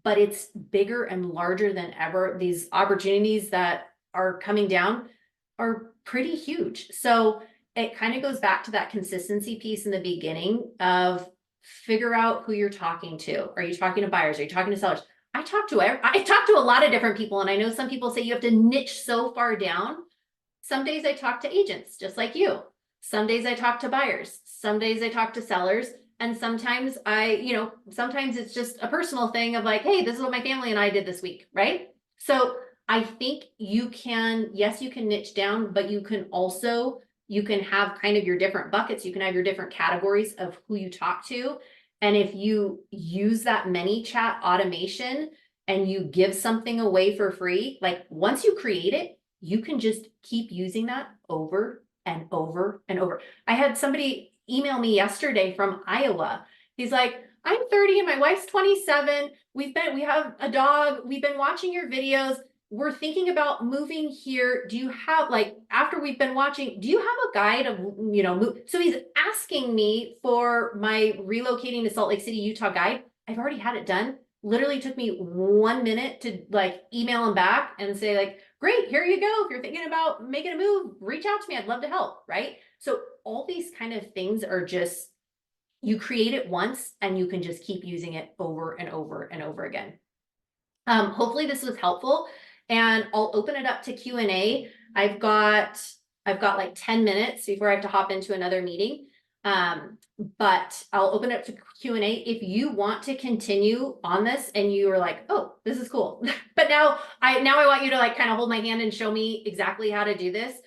but it's bigger and larger than ever. These opportunities that are coming down are pretty huge. So it kind of goes back to that consistency piece in the beginning of figure out who you're talking to. Are you talking to buyers? Are you talking to sellers? I talk to a lot of different people, and I know some people say you have to niche so far down. Some days I talk to agents just like you. Some days I talk to buyers. Some days I talk to sellers. And sometimes sometimes it's just a personal thing of like, hey, this is what my family and I did this week, right? So I think you can niche down, but you can have kind of your different buckets. You can have your different categories of who you talk to. And if you use that ManyChat automation and you give something away for free, like, once you create it, you can just keep using that over and over and over. I had somebody email me yesterday from Iowa. He's like, "I'm 30 and my wife's 27. We have a dog. We've been watching your videos. We're thinking about moving here. Do you have, like, after we've been watching, do you have a guide of, move?" So he's asking me for my relocating to Salt Lake City, Utah guide. I've already had it done. Literally took me 1 minute to like email him back and say like, "Great, here you go. If you're thinking about making a move, reach out to me. I'd love to help," right? So all these kind of things are just, you create it once and you can just keep using it over and over and over again. Hopefully this was helpful, and I'll open it up to Q&A. I've got like 10 minutes before I have to hop into another meeting. But I'll open it up to Q&A if you want to continue on this and you are like, "Oh, this is cool." But now I want you to like kind of hold my hand and show me exactly how to do this.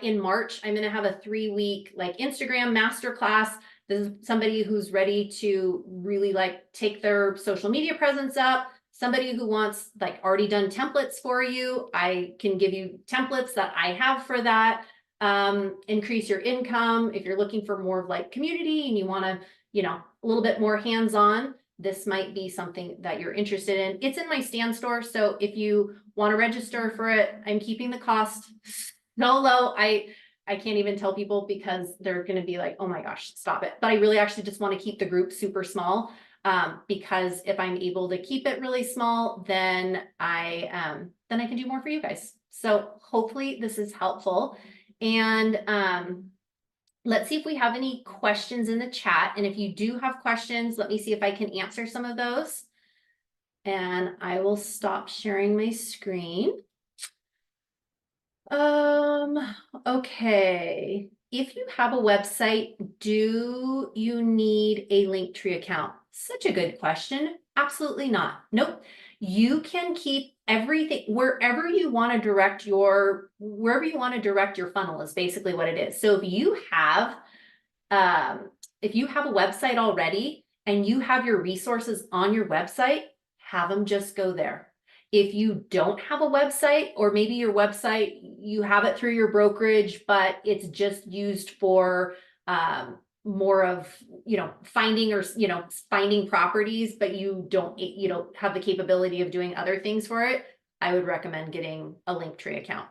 In March, I'm going to have a 3-week like Instagram masterclass. This is somebody who's ready to really like take their social media presence up. Somebody who wants like already done templates for you. I can give you templates that I have for that. Increase your income. If you're looking for more of like community and you want to, a little bit more hands-on, this might be something that you're interested in. It's in my Stand store. So if you want to register for it, I'm keeping the cost so low. I can't even tell people because they're going to be like, "Oh my gosh, stop it." But I really actually just want to keep the group super small. Because if I'm able to keep it really small, then I can do more for you guys. So hopefully this is helpful. And Let's see if we have any questions in the chat. And if you do have questions, let me see if I can answer some of those. And I will stop sharing my screen. Okay. If you have a website, do you need a Linktree account? Such a good question. Absolutely not. Nope. You can keep everything wherever you want to direct your funnel is basically what it is. So if you have a website already and you have your resources on your website, have them just go there. If you don't have a website, or maybe your website, you have it through your brokerage, but it's just used for more of, finding properties, but you don't have the capability of doing other things for it, I would recommend getting a Linktree account.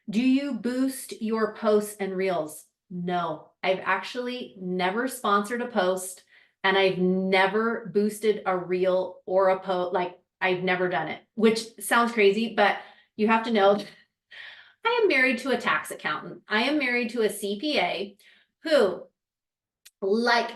Do you boost your posts and reels? No, I've actually never sponsored a post, and I've never boosted a reel or a post. Like, I've never done it, which sounds crazy, but you have to know I am married to a tax accountant. I am married to a CPA who, like,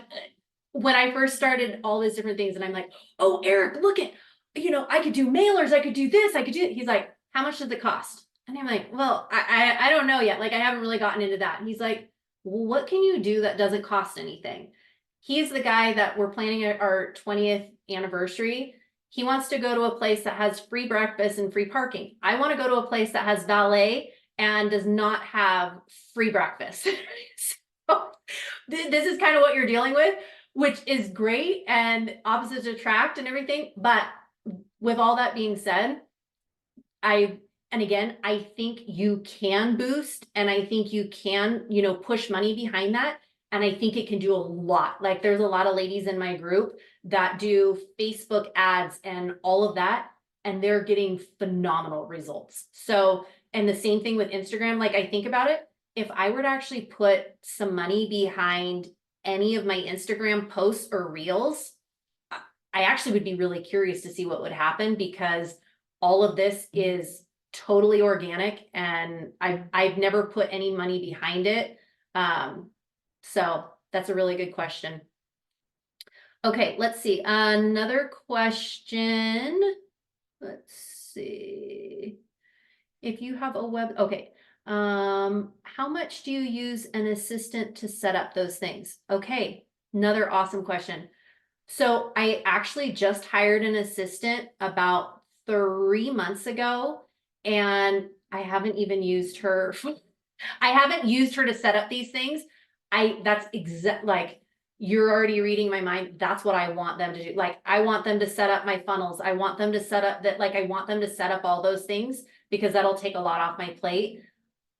when I first started all these different things, and I'm like, oh, Eric, look at, I could do mailers, I could do this, I could do it. He's like, how much does it cost? And I'm like, well, I don't know yet. Like, I haven't really gotten into that. And he's like, well, what can you do that doesn't cost anything? He's the guy that we're planning our 20th anniversary. He wants to go to a place that has free breakfast and free parking. I want to go to a place that has valet and does not have free breakfast. So this is kind of what you're dealing with, which is great, and opposites attract and everything. But with all that being said, I think you can boost, and I think you can, push money behind that. And I think it can do a lot. Like, there's a lot of ladies in my group that do Facebook ads and all of that, and they're getting phenomenal results. So, and the same thing with Instagram. Like, I think about it, if I were to actually put some money behind any of my Instagram posts or reels, I actually would be really curious to see what would happen, because all of this is totally organic, and I've never put any money behind it. So that's a really good question. Okay, let's see. Another question. Let's see. If you have a okay. How much do you use an assistant to set up those things? Okay, another awesome question. So I actually just hired an assistant about 3 months ago, and I haven't even used her. I haven't used her to set up these things. That's like, you're already reading my mind. That's what I want them to do. Like, I want them to set up my funnels. I want them to set up that, like, I want them to set up all those things, because that'll take a lot off my plate.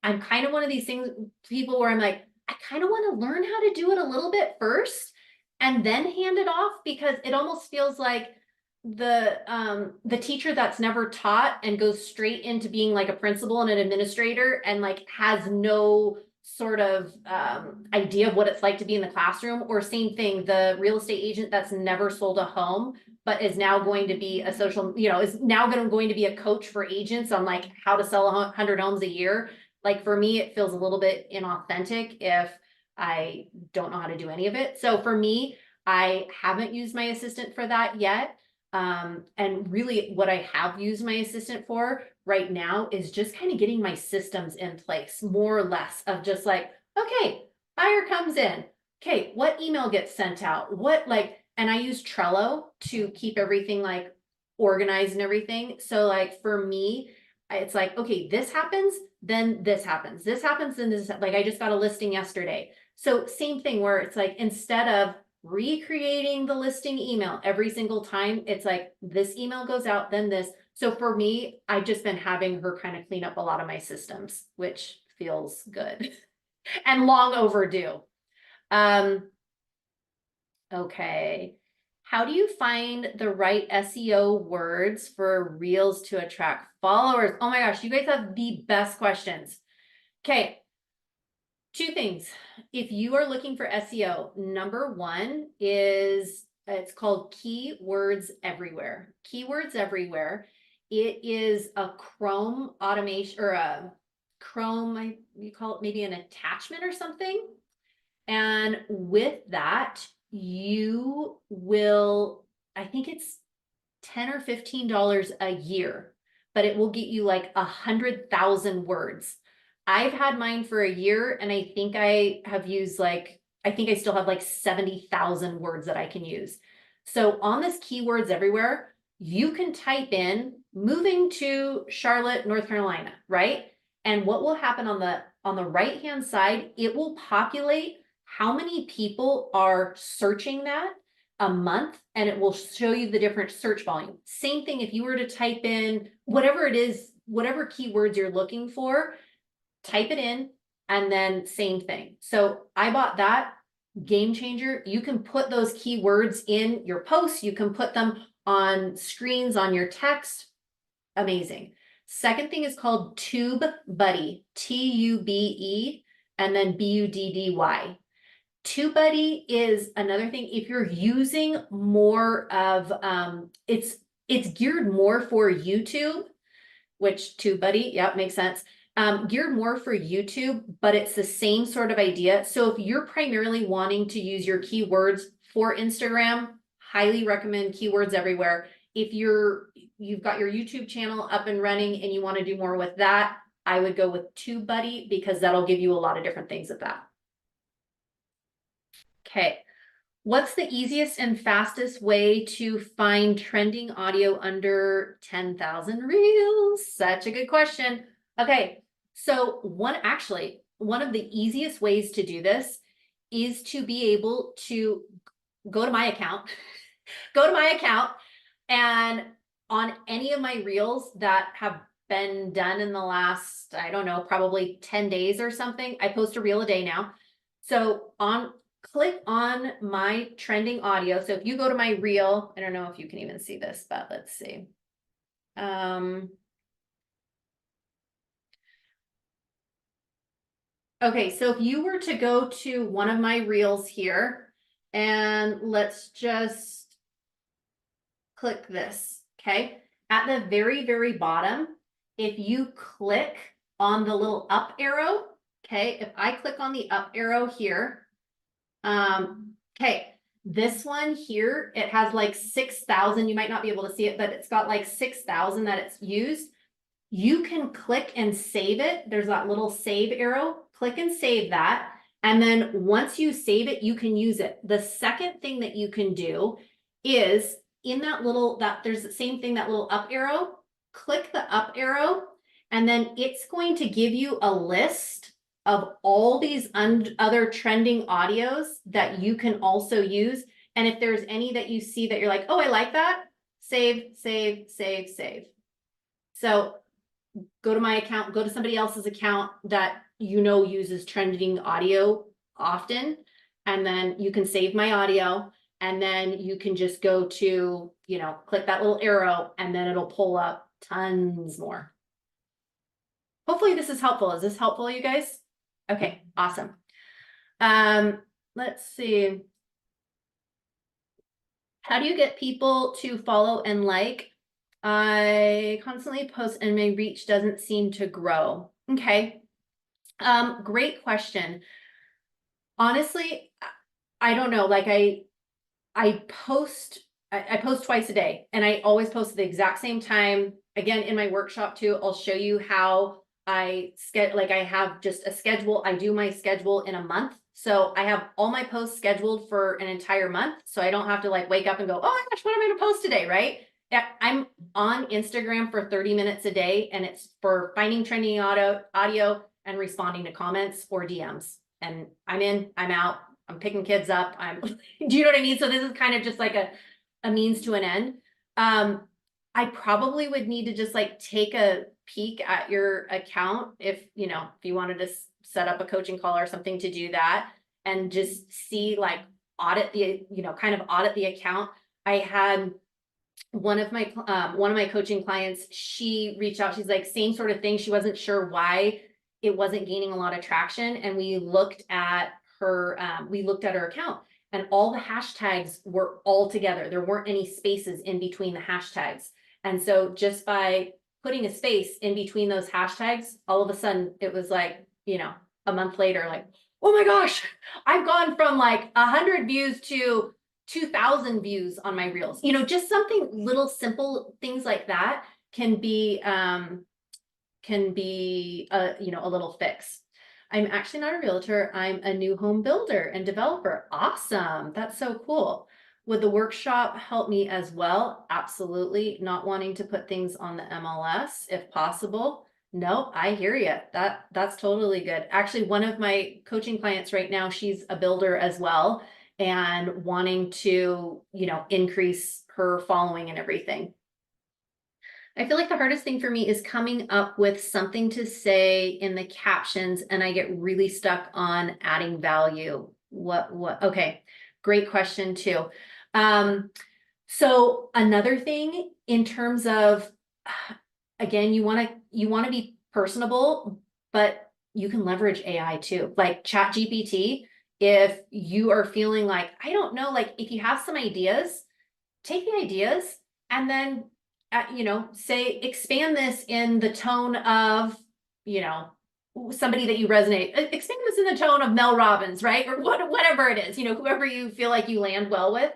I'm kind of one of these people where I'm like, I kind of want to learn how to do it a little bit first and then hand it off, because it almost feels like the teacher that's never taught and goes straight into being like a principal and an administrator, and like has no sort of idea of what it's like to be in the classroom. Or same thing, the real estate agent that's never sold a home, but is now going to be a is now going to be a coach for agents on like how to sell 100 homes a year. Like, for me, it feels a little bit inauthentic if I don't know how to do any of it. So for me, I haven't used my assistant for that yet. And really what I have used my assistant for right now is just kind of getting my systems in place, more or less, of just like, okay, buyer comes in. Okay, what email gets sent out? And I use Trello to keep everything like organized and everything. So like, for me, it's like, okay, this happens, then this happens, then this, like, I just got a listing yesterday. So same thing, where it's like, instead of recreating the listing email every single time, it's like, this email goes out, then this. So for me, I've just been having her kind of clean up a lot of my systems, which feels good and long overdue. Okay. How do you find the right SEO words for reels to attract followers? Oh my gosh, you guys have the best questions. Okay. Two things. If you are looking for SEO, number one is, it's called Keywords Everywhere. Keywords Everywhere. It is a Chrome automation, or Chrome, you call it maybe an attachment or something. And with that, you will, I think it's $10 or $15 a year, but it will get you like 100,000 words. I've had mine for a year and I think I have used I think I still have like 70,000 words that I can use. So on this keywords everywhere, you can type in moving to Charlotte, North Carolina, right? And what will happen on the right-hand side, it will populate how many people are searching that a month, and it will show you the different search volume. Same thing if you were to type in whatever it is, whatever keywords you're looking for, type it in, and then same thing. So I bought that, game changer. You can put those keywords in your posts, you can put them on screens on your text. Amazing. Second thing is called TubeBuddy, TUBE, and then BUDDY. TubeBuddy is another thing. If you're using more of, it's geared more for YouTube, which TubeBuddy, yep, makes sense. Geared more for YouTube, but it's the same sort of idea. So if you're primarily wanting to use your keywords for Instagram, highly recommend keywords everywhere. If you've got your YouTube channel up and running and you want to do more with that, I would go with TubeBuddy because that'll give you a lot of different things with that. Okay, what's the easiest and fastest way to find trending audio under 10,000 reels? Such a good question. Okay, so one of the easiest ways to do this is to be able to go to my account, and on any of my reels that have been done in the last, I don't know, probably 10 days or something, I post a reel a day now. So click on my trending audio. So if you go to my reel, I don't know if you can even see this, but let's see. Okay, so if you were to go to one of my reels here, and let's just click this, okay? At the very, very bottom, if you click on the little up arrow, okay, if I click on the up arrow here, okay, this one here, it has like 6,000, you might not be able to see it, but it's got like 6,000 that it's used. You can click and save it. There's that little save arrow, click and save that. And then once you save it, you can use it. The second thing that you can do is in there's the same thing, that little up arrow, click the up arrow, and then it's going to give you a list of all these other trending audios that you can also use. And if there's any that you see that you're like, oh, I like that, save, save, save, save. So go to my account, go to somebody else's account that you know uses trending audio often, and then you can save my audio, and then you can just go to, click that little arrow, and then it'll pull up tons more. Hopefully this is helpful. Is this helpful, you guys? Okay, awesome. Let's see. How do you get people to follow and like? I constantly post and my reach doesn't seem to grow. Okay. Great question. Honestly, I don't know. Like I post twice a day, and I always post at the exact same time. Again, in my workshop too, I'll show you how I have just a schedule. I do my schedule in a month. So I have all my posts scheduled for an entire month. So I don't have to wake up and go, oh my gosh, what am I going to post today? Right. Yeah, I'm on Instagram for 30 minutes a day, and it's for finding trending audio and responding to comments or DMs. And I'm in, I'm out, I'm picking kids up. Do you know what I mean? So this is kind of just like a means to an end. I probably would need to just take a peek at your account if you wanted to set up a coaching call or something to do that, and just see audit the account. I had one of my coaching clients, she reached out, she's like, same sort of thing. She wasn't sure why it wasn't gaining a lot of traction. And we looked at her account, and all the hashtags were all together. There weren't any spaces in between the hashtags. And so just by putting a space in between those hashtags, all of a sudden it was like, a month later, like, oh my gosh, I've gone from like 100 views to 2,000 views on my reels. Just something little simple things like that can be a little fix. I'm actually not a realtor. I'm a new home builder and developer. Awesome. That's so cool. Would the workshop help me as well? Absolutely. Not wanting to put things on the MLS if possible. No, I hear you. That's totally good. Actually, one of my coaching clients right now, she's a builder as well and wanting to, increase her following and everything. I feel like the hardest thing for me is coming up with something to say in the captions, and I get really stuck on adding value. Okay, great question too. So another thing in terms of, again, you want to be personable, but you can leverage AI too, like ChatGPT. If you are feeling like, I don't know, like if you have some ideas, take the ideas and then say expand this in the tone of somebody that you resonate, expand this in the tone of Mel Robbins, right? Or whatever it is, whoever you feel like you land well with,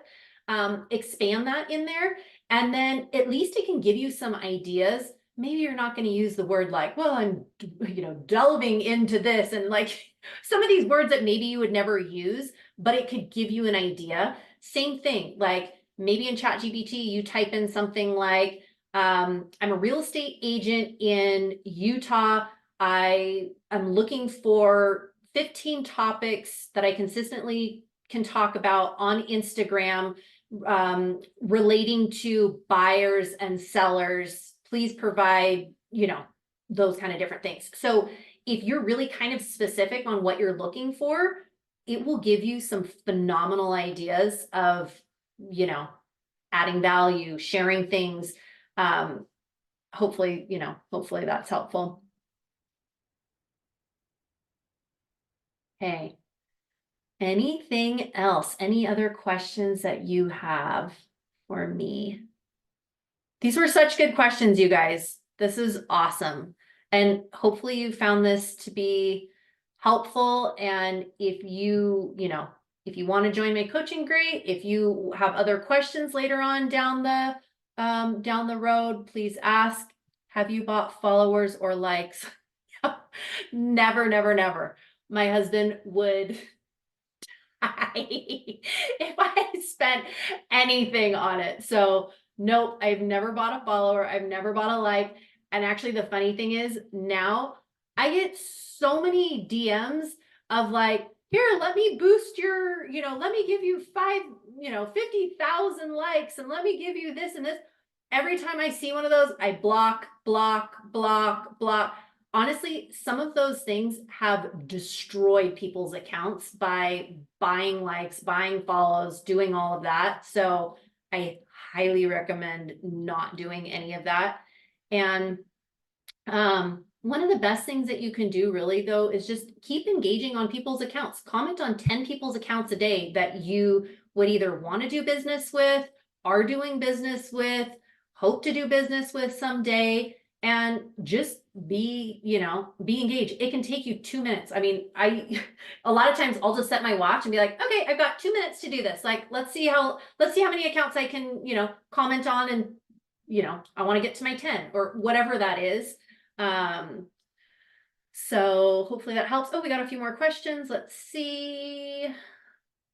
expand that in there, and then at least it can give you some ideas. Maybe you're not going to use the word like, well, I'm delving into this, and like some of these words that maybe you would never use, but it could give you an idea. Same thing, like maybe in ChatGPT, you type in something like, I'm a real estate agent in Utah. I am looking for 15 topics that I consistently can talk about on Instagram, relating to buyers and sellers. Please provide, those kind of different things. So if you're really kind of specific on what you're looking for, it will give you some phenomenal ideas of, adding value, sharing things. Hopefully that's helpful. Okay. Anything else? Any other questions that you have for me? These were such good questions, you guys. This is awesome. And hopefully you found this to be helpful. And if if you want to join my coaching, great. If you have other questions later on down the road, please ask. Have you bought followers or likes? Never, never, never. My husband would if I spent anything on it. So nope, I've never bought a follower. I've never bought a like. And actually the funny thing is now I get so many DMs of like, here, let me boost your, let me give you 50,000 likes and let me give you this and this. Every time I see one of those, I block, block, block, block. Honestly, some of those things have destroyed people's accounts by buying likes, buying follows, doing all of that. So I highly recommend not doing any of that. And one of the best things that you can do really though is just keep engaging on people's accounts. Comment on 10 people's accounts a day that you would either want to do business with, are doing business with, hope to do business with someday, and just be engaged. It can take you 2 minutes. I mean, a lot of times I'll just set my watch and be like, okay, I've got 2 minutes to do this. Like, let's see how many accounts I can, comment on, and, I want to get to my 10 or whatever that is. So hopefully that helps. Oh, we got a few more questions. Let's see.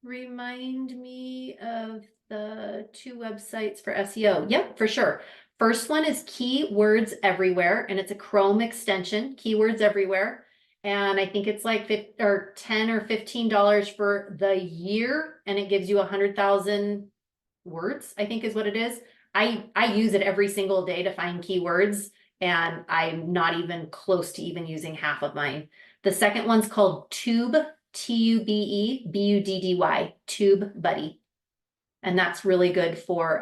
Remind me of the 2 websites for SEO. Yep, for sure. First one is Keywords Everywhere, and it's a Chrome extension, Keywords Everywhere. And I think it's like $10 or $15 for the year, and it gives you 100,000 words, I think is what it is. I use it every single day to find keywords, and I'm not even close to even using half of mine. The second one's called Tube, TUBE, Tube Buddy. And that's really good for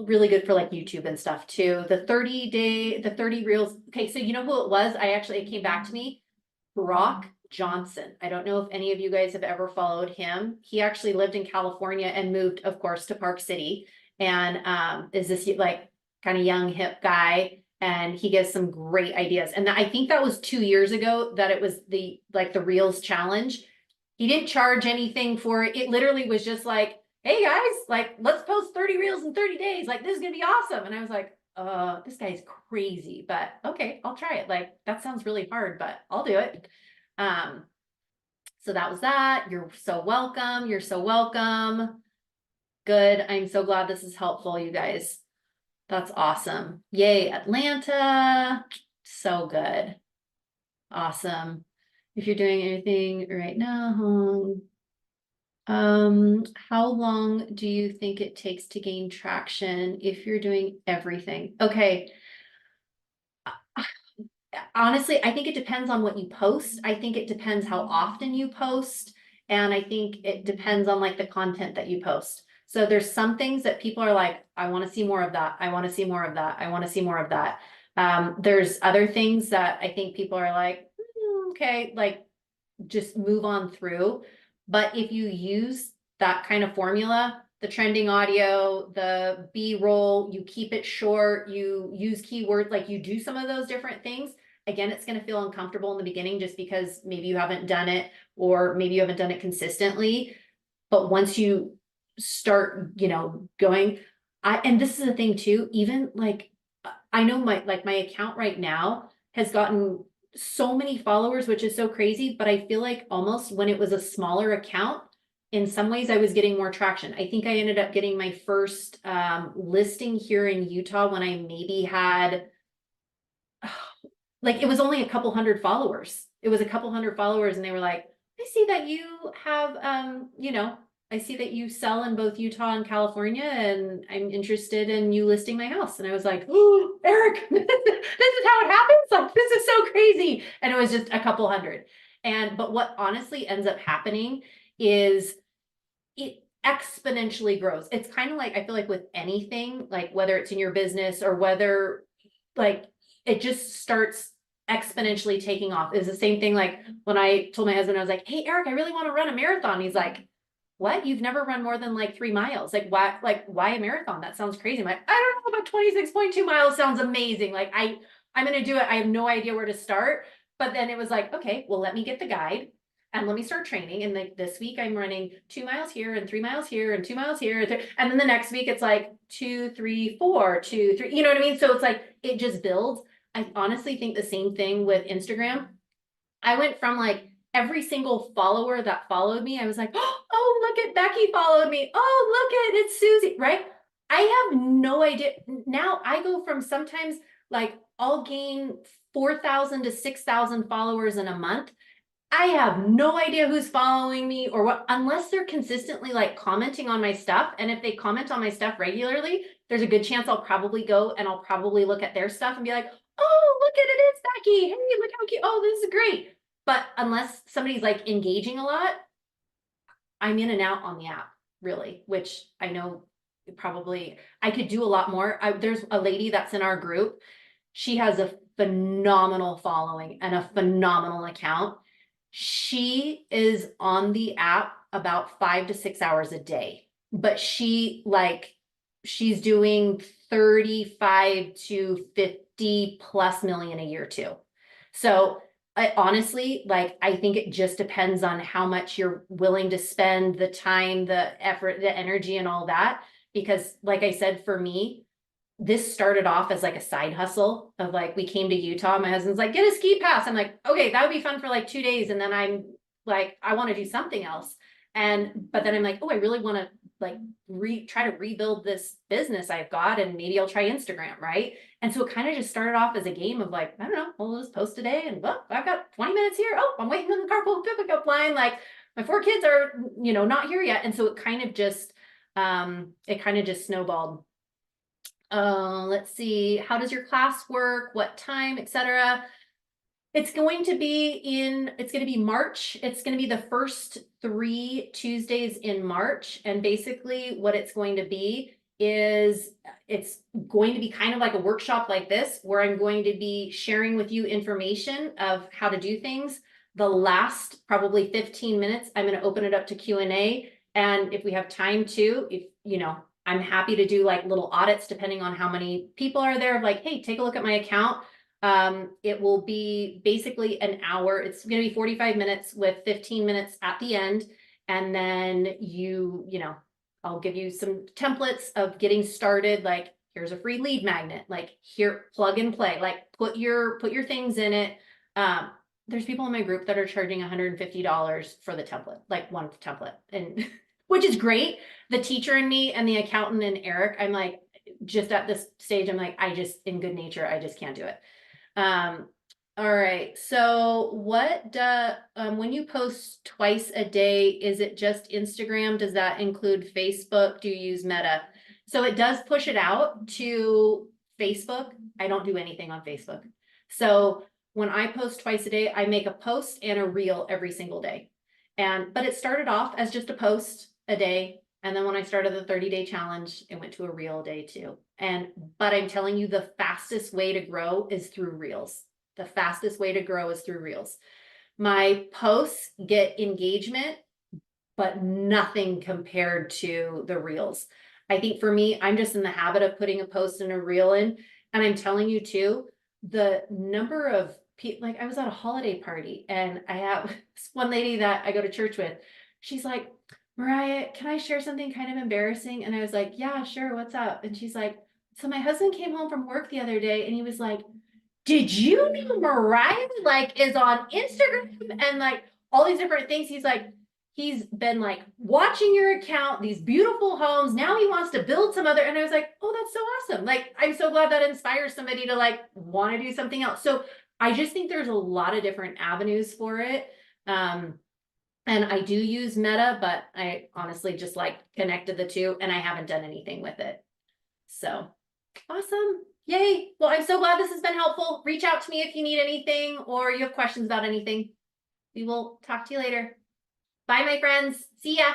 really good for like YouTube and stuff too. The 30 reels. Okay, so you know who it was? It came back to me. Brock Johnson. I don't know if any of you guys have ever followed him. He actually lived in California and moved, of course, to Park City. and is this like kind of young hip guy, and he gives some great ideas. And I think that was 2 years ago that it was the Reels challenge. He didn't charge anything for it. It literally was just like, hey guys, like let's post 30 reels in 30 days. Like this is gonna be awesome. And I was like, this guy's crazy, but okay, I'll try it. Like that sounds really hard, but I'll do it. So that was that. You're so welcome. You're so welcome. Good. I'm so glad this is helpful, you guys. That's awesome. Yay, Atlanta. So good. Awesome. If you're doing anything right now, how long do you think it takes to gain traction if you're doing everything? Okay. Honestly, I think it depends on what you post. I think it depends how often you post. And I think it depends on like the content that you post. So there's some things that people are like, I want to see more of that. I want to see more of that. I want to see more of that. There's other things that I think people are like, okay, like just move on through. But if you use that kind of formula, the trending audio, the B-roll, you keep it short, you use keywords, like you do some of those different things. Again, it's going to feel uncomfortable in the beginning just because maybe you haven't done it, or maybe you haven't done it consistently. But once you start, going, and this is the thing too, even like, I know my account right now has gotten so many followers, which is so crazy, but I feel like almost when it was a smaller account, in some ways I was getting more traction. I think I ended up getting my first listing here in Utah when I maybe had, like, it was only a couple hundred followers. It was a couple hundred followers, and they were like, I see that you have, I see that you sell in both Utah and California, and I'm interested in you listing my house. And I was like, oh, Eric, this is how it happens. Like, this is so crazy. And it was just a couple hundred. But what honestly ends up happening is it exponentially grows. It's kind of like, I feel like with anything, like whether it's in your business or whether like it just starts exponentially taking off. Is the same thing like when I told my husband, I was like, hey, Eric, I really want to run a marathon. He's like, what? You've never run more than like 3 miles. Like, why a marathon? That sounds crazy. I'm like, I don't know, about 26.2 miles sounds amazing. Like I'm going to do it. I have no idea where to start. But then it was like, okay, well, let me get the guide and let me start training. And like this week I'm running 2 miles here and 3 miles here and 2 miles here. And then the next week it's like 2, 3, 4, 2, 3, you know what I mean? So it's like, it just builds. I honestly think the same thing with Instagram. I went from like every single follower that followed me, I was like, oh, look at Becky followed me. Oh, look at it's Susie, right? I have no idea. Now I go from sometimes like I'll gain 4,000 to 6,000 followers in a month. I have no idea who's following me or what, unless they're consistently like commenting on my stuff. And if they comment on my stuff regularly, there's a good chance I'll probably go and I'll probably look at their stuff and be like, oh, look at it, it's Becky. Hey, look how cute. Oh, this is great. But unless somebody's like engaging a lot, I'm in and out on the app, really, which I know probably I could do a lot more. There's a lady that's in our group. She has a phenomenal following and a phenomenal account. She is on the app about 5 to 6 hours a day, but she's doing 35 to 50 plus million a year too. So I honestly, like, I think it just depends on how much you're willing to spend, the time, the effort, the energy, and all that. Because like I said, for me, this started off as like a side hustle of like, we came to Utah. My husband's like, get a ski pass. I'm like, okay, that would be fun for like 2 days. And then I'm like, I want to do something else. But then I'm like, oh, I really want to like try to rebuild this business I've got, and maybe I'll try Instagram, right? And so it kind of just started off as a game of like, I don't know, we'll just post today and well, I've got 20 minutes here. Oh, I'm waiting in the carpool pickup line. Like my 4 kids are, not here yet. And so it kind of just snowballed. Let's see, how does your class work? What time, etc.? It's going to be March. It's going to be the first 3 Tuesdays in March. And basically what it's going to be is it's going to be kind of like a workshop like this, where I'm going to be sharing with you information of how to do things. The last probably 15 minutes, I'm going to open it up to Q&A. And if we have time to, if I'm happy to do like little audits depending on how many people are there, of like, hey, take a look at my account. It will be basically an hour. It's going to be 45 minutes with 15 minutes at the end. And then you know, I'll give you some templates of getting started. Like, here's a free lead magnet, like here, plug and play, like put your things in it. There's people in my group that are charging $150 for the template, like one template, and which is great. The teacher and me and the accountant and Eric, I'm like, just at this stage, I'm like, I just, in good nature, I just can't do it. All right. So when you post twice a day, is it just Instagram? Does that include Facebook? Do you use Meta? So it does push it out to Facebook. I don't do anything on Facebook. So when I post twice a day, I make a post and a reel every single day. But it started off as just a post a day. And then when I started the 30-day challenge, it went to a reel day too. But I'm telling you, the fastest way to grow is through reels. The fastest way to grow is through reels. My posts get engagement, but nothing compared to the reels. I think for me, I'm just in the habit of putting a post and a reel in. And I'm telling you too, the number of people, like I was at a holiday party and I have this one lady that I go to church with. She's like, Mariah, can I share something kind of embarrassing? And I was like, yeah, sure. What's up? And she's like, so my husband came home from work the other day and he was like, did you know Mariah like is on Instagram and like all these different things? He's like, he's been like watching your account, these beautiful homes. Now he wants to build some other. And I was like, oh, that's so awesome. Like, I'm so glad that inspires somebody to like want to do something else. So I just think there's a lot of different avenues for it. And I do use Meta, but I honestly just like connected the two and I haven't done anything with it. So awesome. Yay. Well, I'm so glad this has been helpful. Reach out to me if you need anything or you have questions about anything. We will talk to you later. Bye, my friends. See ya.